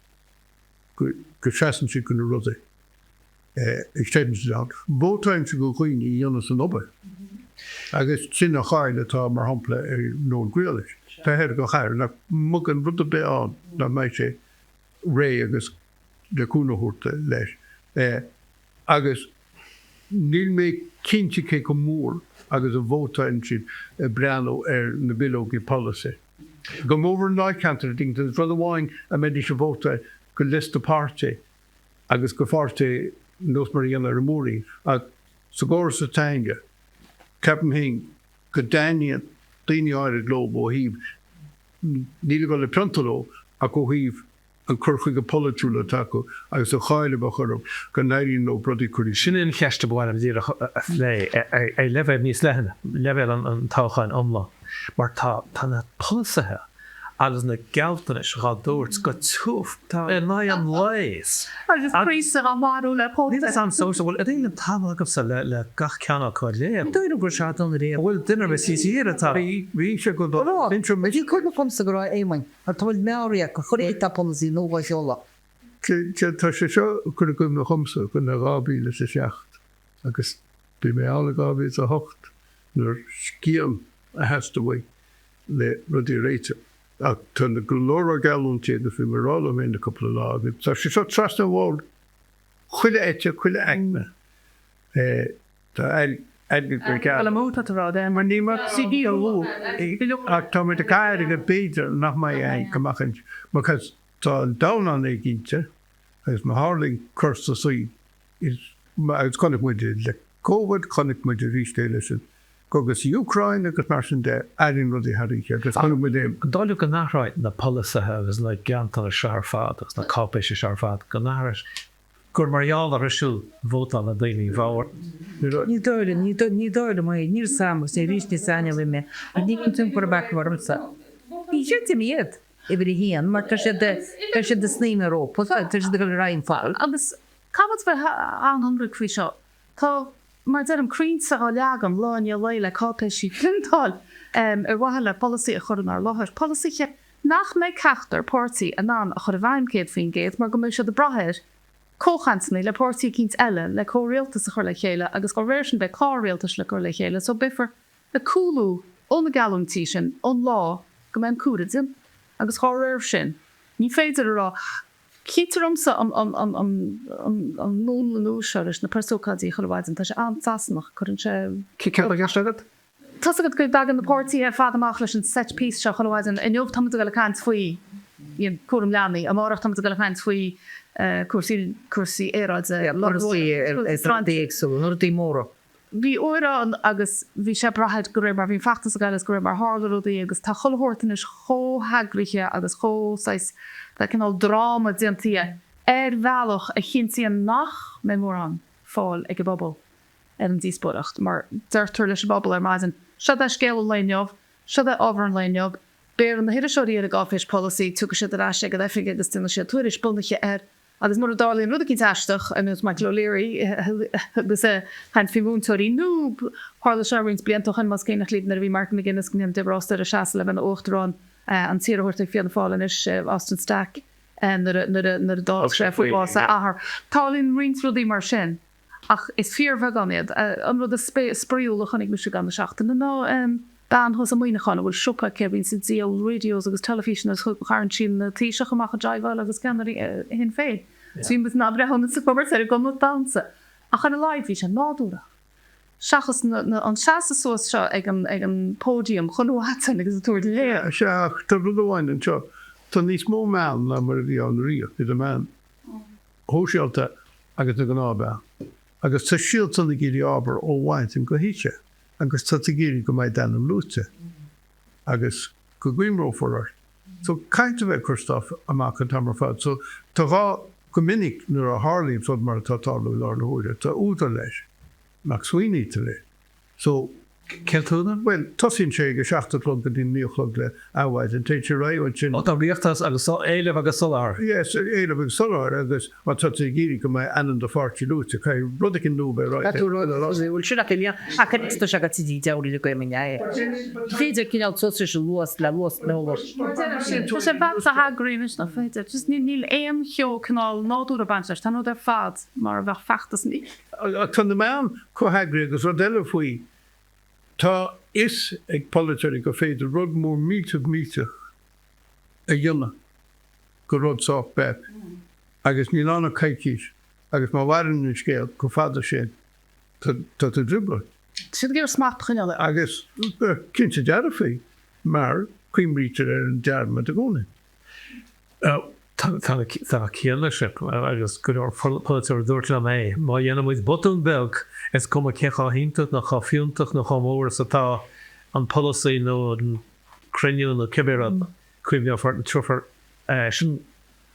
geschassen ze kunnen rodden ik stel ze dan vote on ze go huini Jonas en obbe agus sin a chaile tá mar hapla ar nó gréalis. Tá head go chair nach mu an rud a bit an na méid sé ré agus leúnaúirta leis. Agus níl mé cinnte cé go mór agus a bhótáin sin breanó ar na bilógi policy. Go mór nácantar ding rud bháin a méidir se bhóta go list a páirte agus go fáte nós mar dhéana ar mórí ag sa ggóir sa tainge. Captain Hing, go daine iar-aire glob ó híb níl go le prontalo a go híb an curchuig go polytrúla taco agus a cháile ba chorm go Máirín nó brodi curí. Sin in cheiste bháin am dír a lé é leheith níos lehanana, leheil an Toghcháin omla, mar tá na polsathe agus na Gaeltachta Éamon go túf tá ná an leis. Agus prísa an marú le Ní an social bhfuil a dhéana tam go sa le gach ceanna chuir léam. Dúir go se an ré. Bhfuil duine be sííar atá. Bhí se go Dí chuir na fumsa go raibh émain ar tá bhfuil meáíach go chuir éta policy nóhhaid seola. tá sé seo chu go na chumsa go na rábí le sa seacht agus bí mé ála gábí a hocht nuair scíam a heastahhaid le rudí réite. Tún na glóra galúnté go fi marrála mé na couple lá. Tá sé seo tras na bháil chuile éite chuile aine. Tá múta rá mar ní mar sidí ó ach tá mé a caiir go béidir nach mai ein gomachint because tá dana an é ginte agus má háling chusta suí agus connic muide le COVID connic muide rístéile sin gogus Ukraine agus mar sin de arin rudí haríe agus connic muide Dáú go nachráid na polsathe agus le geantal searfád agus na cápéise searfád go nachris gur marall ar isisiú bhótal na daoine bhhar. Ní dóir mai níor sam sé rís ní sanne bhí me a ní tún por backwarmsa. Í sé míiad i bhí hían mar tá sé de sníime rópa tá sé go rain fáil. agus cabhat bheit anhamra fao seo. Tá mar am crinsa á leagam láine leile cápéisí clintáil ar bhaile policy a churann ar láthir. Policyche nach méid ceachtar pórtaí a ná a chur a bhaimcéad faoin géad mar go mu se de brathir cóchansanna le póirtí cinint eile le córéaltas a chur le chéile agus go réir sin be cáréaltas le chur le chéile, so bifer le coolú ón na galantí sin ón lá go mbeidh cuaidim agus chá réir sin. Ní féidir ará Cítarmsa an nún na núseris na persócadí chulhhaidin tá sé antasnach chun sé Cead gastegad? Tás agad go dag an na pórtaí fadamach leis an set pí se chulhhaidin in jobh tam go le caiint faoi íon cuam leanaí a marach tam go le caiint faoi cuasaí éráide Norita móra. Bhí óire agus bhí sé bratheid go raibh mar bhín feachtas a gaiile go raibh mar hálaí agus tá chulthirtain is chóthagrithe agus chóáis le cinál dráma diantí bhealach a chintíon nach mé mór an fáil ag go bobbal an díosburacht, mar deirtar leis bobbal maidin se é scéal leneomh, se é ábhar an leneomh, béir an na hiidir seoí ar a gáfis policy tu sé ará sé go dhéfik agus duine sé tuairis bulnache agus mar dálíonn rud cin teisteach a nus mai glóléirí agus hain fimúntóirí nó hála seirins bliantachan mas céannach líad ar bhí mar na Guinness gníam dibrásta a seaasa le an óchtrán an tíirthirta fianna fáin is Austin Stack nar a dá sé fuása ahar. Tálín rinsrudí mar sin ach is fíormhe ganiad an rud a spríúla chunig mu gan na seachtainna ná ban hos a muoinechan bhfuil siúpa cebhín sa díal radios agus telefísin chuan sin na tíiseach amach a dráibháil agus scannarí hin féin. Sím bus ná brehonna sa pobar ar go dansa a chuna láimhí sé náúra. Seachas an seaasa sós seo ag an pódium chunhhatain agus a túir léir. Seach tá rud amháin an seo. Tá níos mó meán na mar bhí an riíoch i man hóisialta agus na gnábe. Agus tá síalta na géirí ábhar ó bhaint an go híise. agus tá géirí go mbeidh denm lúte agus go gcuimró forir. So caiinte bheith chustof amach an tamar fad. So tá rá go minic nuair a hálíonn fod mar tátáú lá na húide, Tá úta leis nach swinoí le. So Ceúna? Well, tosín sé go 16 go dtín níochlog le áhaid an téite raibhaid sin. Tá bríochttas agus éileh agus solar. Yes, éileh agus solar agus má tá géirí go mbeidh anan do fáirtí lúte, cai rudicin nó be ráid. bhfuil sinna chéile a chu se tidí deí go mé. Féidir cinál tu se luas le luas nóhar. Tá sé bheit a hagraíis na féidir, just níl éon cheo canál náú a banir, tá nó ar fad mar a bheith fechttas ní. Tá na meán chothagri agus rodile faoi. Tá is ag politir go féidir rud mór míteach a dhéanana go rudsáach bep. Agus ní lána caiicís, agus má bhhain in scéal go fada sin tá dribble. Si gur smacht chuile. Agus cinnte deara faoi mar cuimrítar ar an dearma a gcóna. Tá chéanna se agus go politir dúirt le mé, má dhéanam muid botún beg is cum ceá híntaach nach cha fiúntaach nach chamóir satá an policy nó an cruniú na cibir an cuimneáfart na trufar sin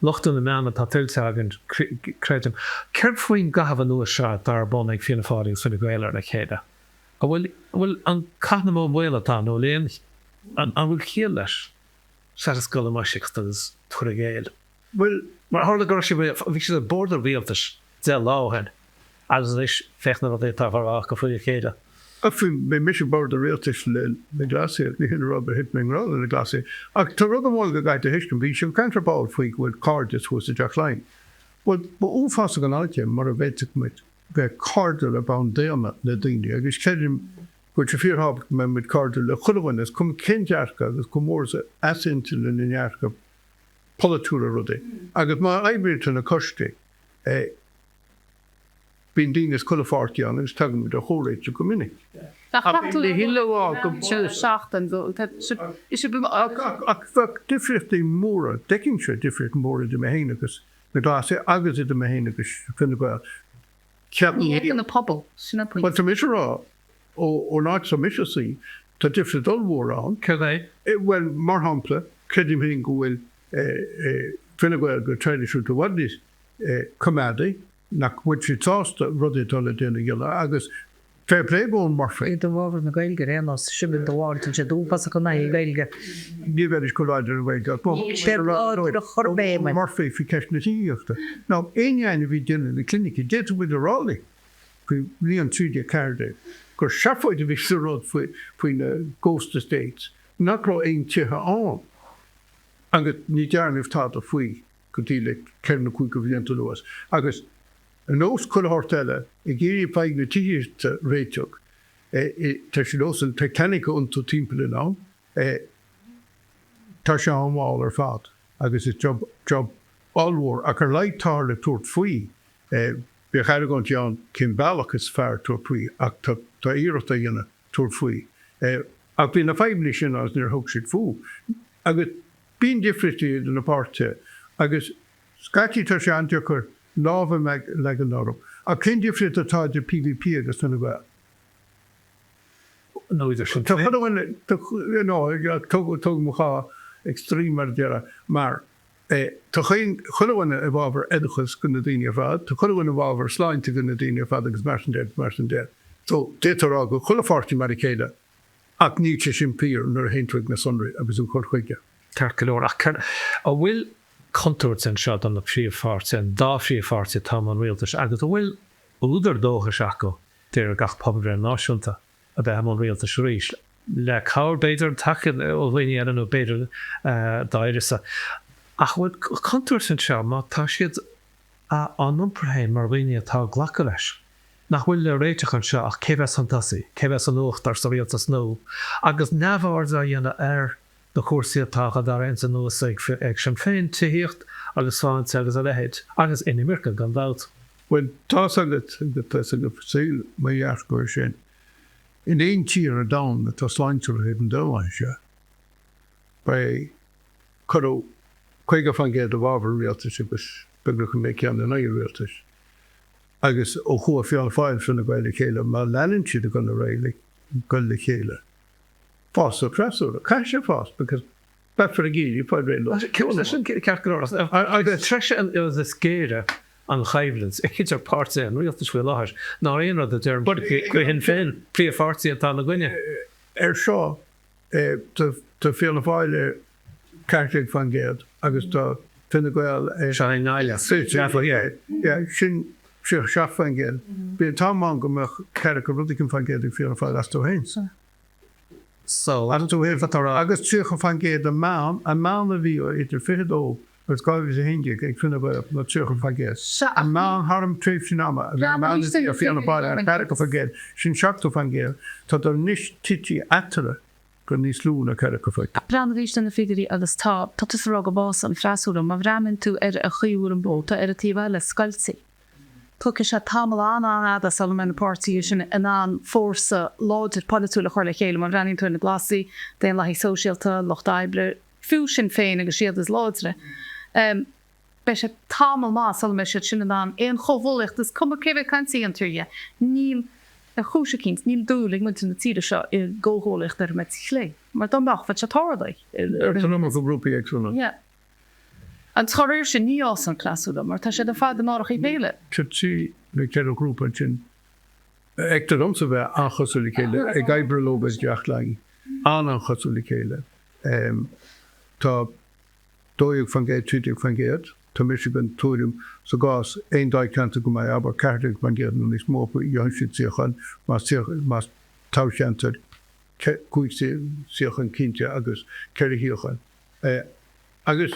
lochtú na meanna tá tiltte agin créitim. Ceir faoin gahabh nua se dar bon ag fianna fáing sanna gaiile na chéide. A bhfuil an cana mó bhile tá nó léon an bhfuil chéal leis se is go maiisiach agus tuair géil. Well, mar hála go sé bhí sé border bhíaltas de láhan as is fechna a tá bharach go fuí chéide. A fú mé mis bar a réaltas le glaséir, ní hin rubber hit mé rá le glaséir. Ach tá rud amháil go gaiite hiscin bhí sin cantrabáil faoi bhfuil cardis thuas a Jackline. Well, ba úfása an áite mar a bhéiteach mit bheith cardar a bán déama na daine, agus ceidir chuir se fíorthab me mit cardar le chudhain is cum cintearcha agus cum mór asintil in inearcha politúra rudé. Agus má éibriú na costi bín dínas chuileáirtí an agus tugann mit a chóréite go minic. le hiileá go seachtain is ach difriochttaí móra, decinn se difriocht móra de méhéine agus na glasé agus i de méhéine agus chuna goil. Ní na pobl sinna But tá mis rá ó náid sa misí tá difri dulmór an. Cé Well, mar hapla, credim hén go bhfuil finna goil go tradiisiú do wadís commadi nach bhuiid sé tásta rudí dola déna gile agus fair play bón marfa. do bhhar na gailge rénos sibin do bháil se dúpas go na gailge. Ní bheidir choláidir bhhaid chorbé marfa fi ceis na tííochta. Ná éine bhí déna na clinici dé bhfuid a rála chu líon tríide cardé. Gur seafoid a bhí suród faoin na Ghost Estates. Nachrá éon tithe an. Agus ní dearmh tá a faoi go dtí le ceirna chuig go bhíanta luas. Agus An os coilthirteile I ggéirí feig na tíirte réiteach tá sé os an Titanic unto timppla ná tá se an bháil fad agus is job allhór a chu leidtar le tuairt faoi be cheir gan teán cin bailach is fearr tuair faoi ach tá iarachta dhéanana tuair faoi. Ach bhí na feimlí sin as níor thug siad fú. Agus bíon difrití den napáirte agus scatí tá sé antear chur lábha me le an árap. A cin difrit atá de PVP agus tunna bheith. No idir sin. Tá tug mocha extrém mar deara mar tá chuhhaine a bhábhar edachas go na daine fad, tá chuhhaine bhábhar sláinte go na daine fad agus mar an dead. So détarrá go chulafartí mar chéile ach ní sé sin pír nuair héintfuig na sunraí agus ú chuirchuige. Tar golóir ach a bhfuil contúirt an seo an na príomhfáirte an dá príomhfáirte tá an rialtas agus bhfuil údar dóchas acu déir gach pobalbhreith náisiúnta a bheith am an rialtas ríis. Le cabhar beidir tachan ó bhaoine ar an ó beidir dairisa. Ach bhfuil contúirt an seo má tá siad an umprahéin mar bhaoine atá ghlacha leis. Nach bhfuil le réiteach an seo ach cébheith an tasaí, cébheith an ucht ar sa rialtas nó agus neamhhar a dhéanana ar do cuasaí atá dar ein san nuas ag sin féin tíocht agus fáint agus a lehéid agus inimircha gan dát. Well tá agat go síl mé dhearcóir sin. In éon tír a dam na tá sláintear héan dohain se. Ba chu chuige fan géad a bhábhar rialtas agus beagla go mé cean na rialtas. Agus ó chua fiáil fáil sin na gaile chéile má leanann siad a gan réile go le chéile. Fás ó creaúra, cai sé fás, because befar a gíí fáid réile. Sin cearcóras. Agus treise an is scéire an chaimhlins. I chiid ar páirte an rialtas bhfuil láthir. Ná aon rud a dúirm go hin féin príomhfáirtaí atá na gcuine. Ar seo tá fiáil fáile ceartlaigh fan géad agus tá finna gail Se náile sin seach fan géad. Bí tá man go ceir go rudicin fan géad fiáil fáil as tú hain. So tú hé agus tucha fan géad a má a bhí idir fidó gus gáibh sé hinge ag finna bh na tucha fan géad. A má harm tríomh sin ama a fianna báil ar go fan géad sin seachú fan géad tá ar níos tití atara go níos lúna ceir go fáid. Bran ríist na figurí agus tá is rá go bás an freisúla má bhramin tú ar a chuúr an bóta ar a tíhile le scailsaí. Tucha sé tamil an a Solomon Party sin in an fórsa láidir polúla chuir le chéile má bhranin tú na glasí déon lehí sosialta lochtáibre fiú sin féin agus siad is láidre. Bei sé tamil má Solomon siad sin an éon choholacht is cum cébh cansaí an túrige. Níl a chúise cinint níl dúlaigh mu na tíide seo I ggóholacht ar met lé. Mar don bach fat se tádaigh. Ar nó go grúpaí agsúna. An choir sin ní as an clasúla, mar tá sé de fád nách I béle. Tutí le cead grúpa sin Eachtar domsa bheith an chosúla chéile ag gaibre lóbas deach leí an chosúla chéile. Tá dóigh fan géad tríigh fan géad, tá Michigan túrim sa gás ein daicanta go mai aber cartaigh fan géad nó níos mópa Johan siad siochan más táseantar cuaig siochan cínte agus ceir hiochan. Agus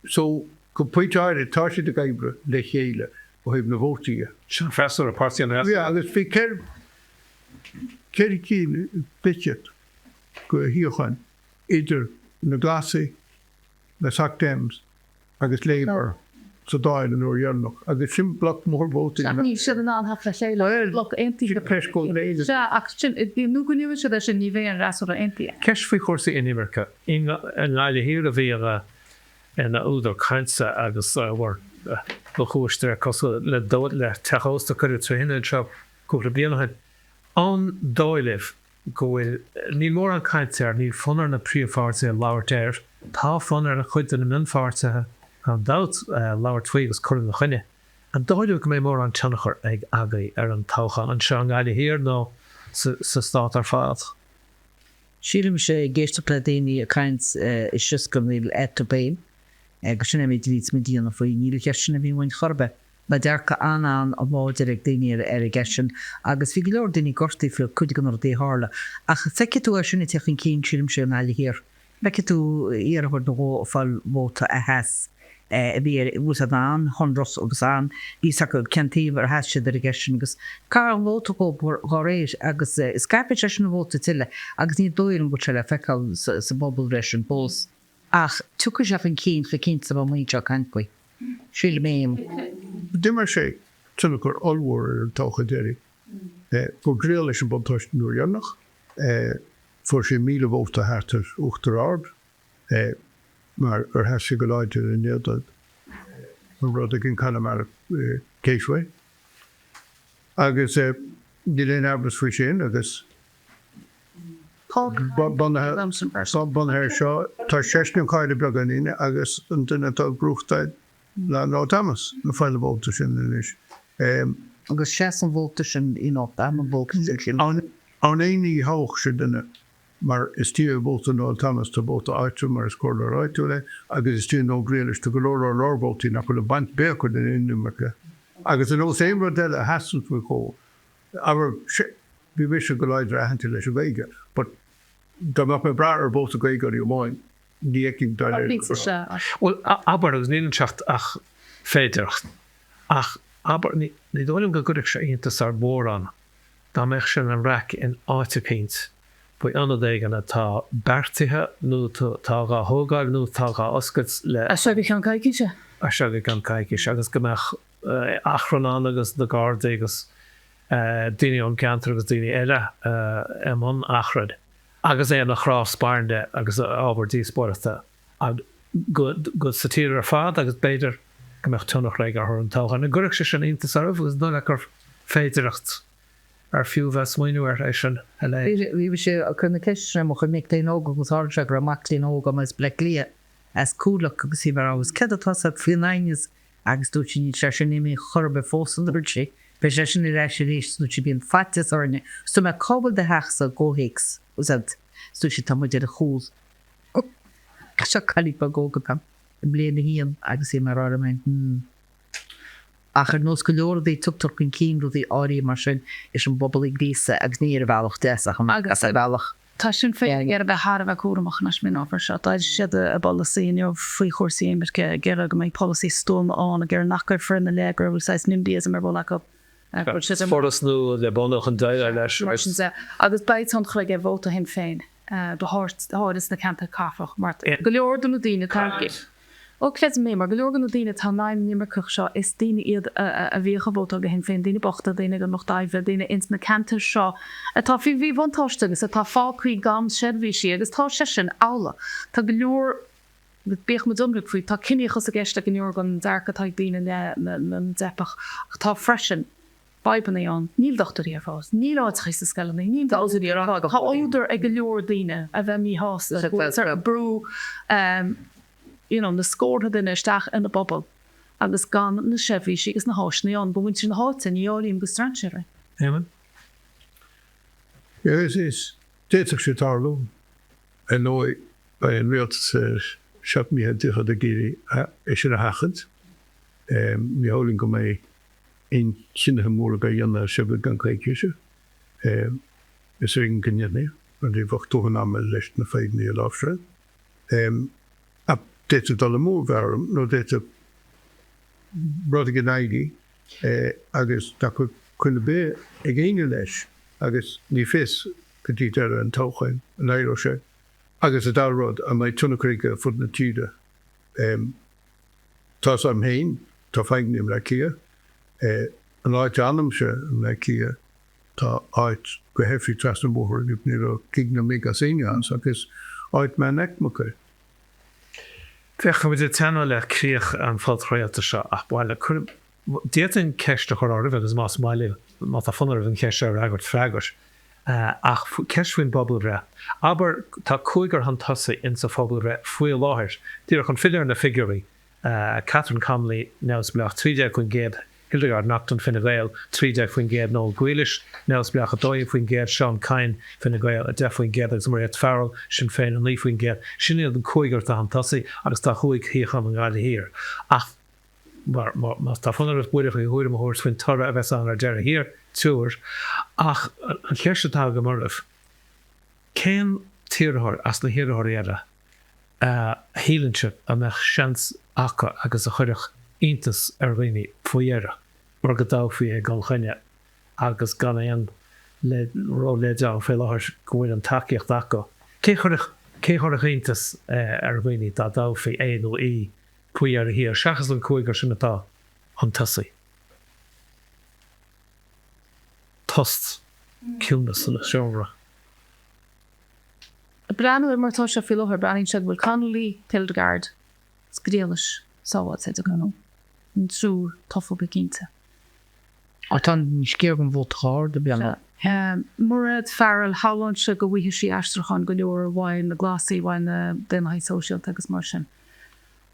so go poitáire tá siad a gaibre le chéile ó hebh na bhótaige. Sin freisúr a páirtí an agus bhí ceir cín bitiad go hiochan idir na glasaí na sactéms agus lébar sa dáil an uairnach agus sin blach mór bótaí. Ní siad an anhafa chéile blach aontaí go prescóil réidir. nú go níomh siad sin ní bhéh an rasú a aontaí. Ceis faoi chósaí inimircha an leile hir a bhí in údar caintsa agus bhar go chúiste cosú le dóid le teósta chuir tuhinna seo cúpla blianahain. An dóileh go bhfuil ní mór an caintear ní funar na príomhfáirte láirtéir, tá funar na chuid na minfáirtethe an dat láir tfuí agus chuir na chuine. An dóileh go mé mór an teannachar ag agaí ar an Toghcha an seo an gaiile hir nó sa stát ar fád. Sílim sé géiste plédaí a caint is just go níl ettabéin. Agus sinna mé dlís mé díana faoi níl ceisina bhí bhain chorbe. Ba dearcha anán a máidir ag daine ar a gceisisin agus bhí go leor daoine gortaí fiú chuide gan dé hála. Ach feice tú ar sinna teach an cín sílim sé an eile hir. Feice tú iarthar do fáil móta a heas bhí bhús an honras agus an ísa go centíh ar heise de gesin agus car an bhóta go rééis agus scape sin bhóta tiile agus ní dóir go se le feáil sa pobalbhreith an bós ach tucha se an cín le cin sa muointe cancuí. Síle méim. Dimmer sé tunne gur allhór an Toghcha déri. Go gréal leis an bontáist nuair dhéannach, for sé 1000 bhóta hertar uchtar ard, maar heise go leid in Nederland. Rud gin kann mar céisfu. Agus die léon arbras fao sin agus banhéir seo tá 16 caiile beag an ine agus an duine tá brúchtaid le ná Thomas na fáile bhóta sin is. Agus 16 bhóta sin inát am bhóta sin. An éí hoog se duine maar is tí bóta nó Thomas tá bóta áitum mar is cóir áitúile agus is tí nó gréalis tá go leir lábótaí nach chu le bant bécu den inúmarcha. Agus an ó éimra deile a hasan fa có. Aber bhí bhí se go leidir a hananta leis a bhéige, but dá me bra bóta gaige í máin ní écinn Well, aber agus níonseacht ach féidircht. Ach, aber ní dólim go goidir se iontas ar mór an. Dá meich sin an raic in áitipínt. Bui anna dégan atá bertithe nó tá gá hógáil nó tá gá oscailt le A se bhí an caiiciise? a segadh an caiiciis agus gombeach achranán agus na Garda agus daoine an cantar agus daoine eile an achrad. Agus é nach rá spáirnde agus ábhar spórta. Go sa tír ar fád agus beidir gombeach tunnach réig ar an Toghcha. Na gurach sé sin iontas armh agus nó le gur féidireacht ar fiú bheith smaoinúir é sin a le. Bhí sé a chuna ceisna mo chu mic déóga agus áse gur amachtaí óga mas bleclia as cúlach agus hí mar agus ceadatá a fianaines agus dú sin sé sin imi churbe fósan sé, be sé sin i rééis rééis nú si bíon fatas orne, sto me cabal de heachsa ggóhéics úsad stú si tam de a chús. Se chalípa góga pam bliana hían agus é mar áramin. Achar nós go leor dé tutar chun cín ru í áí mar sin is an bobbal grísa agus ní ar bhealach deach agus a bhealach. Tá sin fé ar a bheith har a bheith cuaach nas min áfar se. Tá siad a bollasío faoi chósaí mar ge go mé policy stóm an a gur nachgur frin na legur bhil 6 nimdías mar bhla go. Forras nó le bonach an daile leis. Agus beit an chuig é bhóta hen féin. De háiris na canta cáfach mar go leor do na daine targi. Ó cléad mé mar go leor na daine tá 9 nimmer cuch seo is daine iad a bhíocha bhóta go hen féin daine bochta daine go noch daimheh daine ins na canta seo. Tá fi bhí bhatáiste agus a tá fácuí gam séhí si agus tá sé sin ála. Tá go leor bech me dumruk faoi tá cinechas a gceiste go leor gan dearcatá daine na depach tá freisin. Baiban é an, níl dochtarí ar fás, níl áid chais a scalan, níl dásaí ar ága. Tá óidir ag go leor daine a bheith mí hás a brú na scóirtha duine isteach in na bobbal agus gan na sefhí si agus na háisnaí an, bhain sin na háta níolíonn go stranseire. Éamon? is déach sé tarlú an nói bei an réalt seap mí ducha a géirí é sin a hachad. Mí hálinn go mé in sinnathe mór go dhéanana sibh gan caiiciise. Is ring gannne an dí bhacht tóhan am leis na féidní a láfsre. A déite dal mór bhem nó déite brad gan aigi agus tá chuna bé ag éine leis agus ní fis go dtí ar an Toghchain an éire sé. Agus a dalrod a mé tunnacríige fud na tíide. Tá am héin tá feignim le cia. An áit anam se le cia tá áit go hefií tras an móthir ní ó cigna mé a séans agus áit me necmacha. Fecha bud tena le críoch an fáilréalta seo ach bhile déad an ceiste chu áibh agus más máile má a funar an ceiste ar agart freigart ach ceisfuin pobalbhreith. Aber tá cúigar an tasa in sa pobalbhreith faoi láthir. Díar chun fiidir na figurí Catherine Comley neus bleach 30 chun géad Hildegard Nachton Fine Gael, 30 faoin géad nó Gaelish, neus bleach a 2 faoin géad Sean Cain Fine Gael, a 10 faoin géad agus Maria Farrell, sin féin an 9 faoin géad. Sin iad an cúigar tá an tasa agus tá chuig híochan an gáile hir. Ach, mar tá funar a buidir faoi huidir mór faoin torra a bheits an ar deire hir, túir. Ach, an ceiste tá go marh. Cén tíorthir as na hiorthir éire hílanse a meach seans acha agus a chuireach iontas roiine faoire mar go dáfaí Gaelchaine agus gan éon le ró léideá fé láthir gohfuil an takeíocht acha. Cé chuireach iontas roiine dá dáfaí éon ó í faoire hir seachas an cúigar sin atá an tasaí. Tost cúnas le seomra. Breanú martá se fi láthir breanín se bhfuil canlí Tildegard scríalas sáhad sé a ganú. An trú tofu begínte. A tan scéir an bhótáir de beanna. Murad fearil hálan se go bhuithe sí eistrachan go leor bháin na glasí bháin na déanaí sóisialt agus mar sin.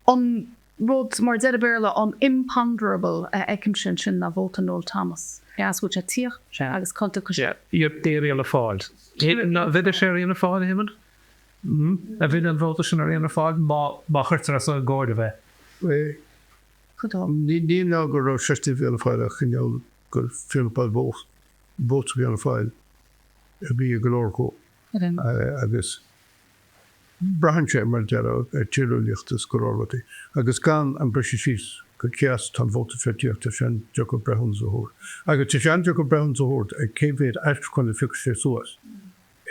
An rud mar de béle an imponderable eicim sin na bhóta nóil Thomas. Gas go sé tíoch agus conta go sé. Iar déir le fáil. Viidir sé ar fáil himman? A bhí an bhóta sin ar fáil má chuirtar as an gáir a bheith. Ní ná gur rá 60 bhéal fáil a chuneol gur fiúpáil bót bhéal fáil a bhí a golóircó agus brahan sé mar dearad tíúliachtas gorálatí. Agus gan an breisi síos go ceas tan bhóta fetíochtta sin de go brehun a húr. Agus te sean de go brehun a húrt ag céimhéad eist chuna fi sé suas.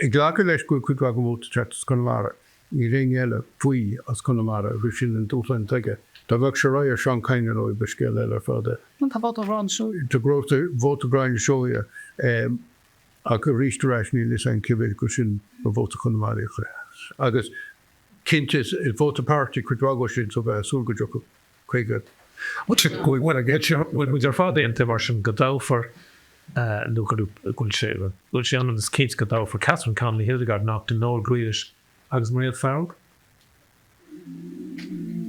I glácha leis go chuig go bhóta tretas chun mara. Ní réon eile faoi as chuna mara bhí sin an dúlainn teige. Tá bheh se roiir seán caiine ó be scéil eile fáda. Tá bhóta rán seú. Tá gróta bhóta gráin seoia a go ríéis ní leis an cibéid go sin go bhóta chuna mara chu. Agus cintes i bhóta páirtí chuidhágó sin so bheith súl go deocha chuige. Wat je gooi a get moet er vader in te warsen gedaufer nu goil sé an is Kate gedaufer Catherine Conley Hildegard nach de no Greenish agus Maria Farrell.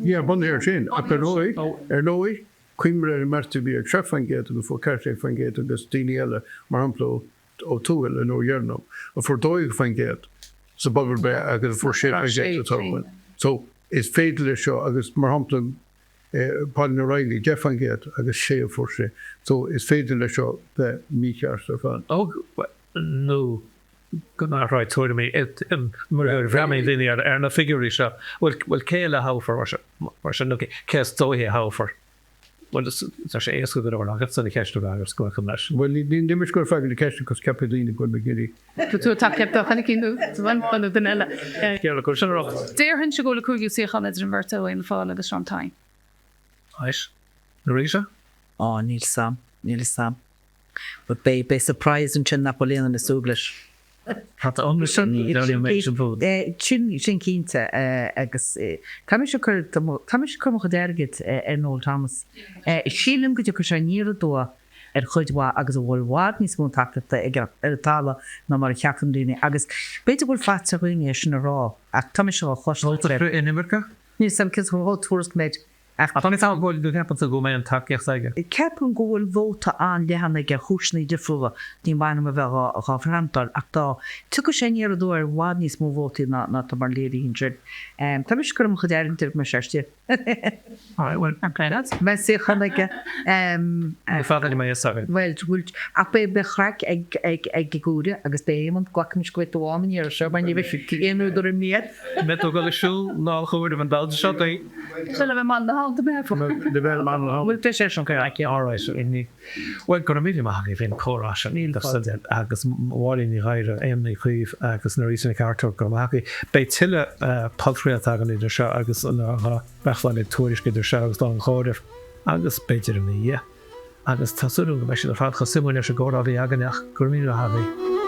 Ja, bon er sin nóí cuimre mertu bí ag trefangéit go fór ceirté fangéit agus daine eile mar hapla ó túil in ódhearnom a for dóigh fangéit sa pobalbhreith agus for sé fangéit. So is féidir seo agus mar hapla Páin na Riley defangéit agus sé for sé. So is féidir le seo de mícheart ar fan. No go ráid Tuairimi mar bhreaméin daine ar na figurí seo bhfuil céile háfar mar sin cés dóhé háfar. sé éasca go agus sanna ceistú agus go chu leis. Well ní nimir go feigil ceiste cos capdíine go begéí. Tú take chana cinú bhain den eile. Cearla go sin Déirhann se go le cúgiú síchan idir an bhirrta in fáil agus seantáin. Ais. Norita? Níl sam. But be surprised an sin Napoleon in the Súglis. Hat an sin sin cínta agus Tá se cum go déirgid an Old Thomas. Sílim go chu sé níra dó chuidhá agus bhfuil bhád níos mú tapta ar tála ná mar cheachtan daine agus beidir bhfuil fat a roiine sin rá ach tá se chláir inimircha? Ní sam cin bhá túras méid. Tá tá bhil du hepa go mé an takeíocht aige. Ceapan ggóil bhóta an lehanana gur chúsnaí difriúha ní bhainna a bheith a gáfrantar ach tá tu go sé ar a dúir bhád níos mó bhótaí ná tá mar léirí hinrid. Tá mis gom chu déirntir mar seiste. Me sé chanaige fáil mé sagin. Well bhfuil ach be bechreic ag gúide agus béman gcuim scuid bháin ar seo ban ní bheith éanú do miad. Me go le siú ná chuir an Belge seo Se le bheith man de man bhfuil te sé an áráis inni. Bhfuil go mí maithí bhíon chorá an íl agus bháilí ní ghaire éamna chuomh agus na Norita Ní Chartúir go maici. Bei tiile pobalbhreith agan idir seo agus bechláin Tuairisc idir seo agus dá an cháirih agus beidir ní agus tásúú go meisi a fácha simúine se ggóra bhí aganach gur mí a haí.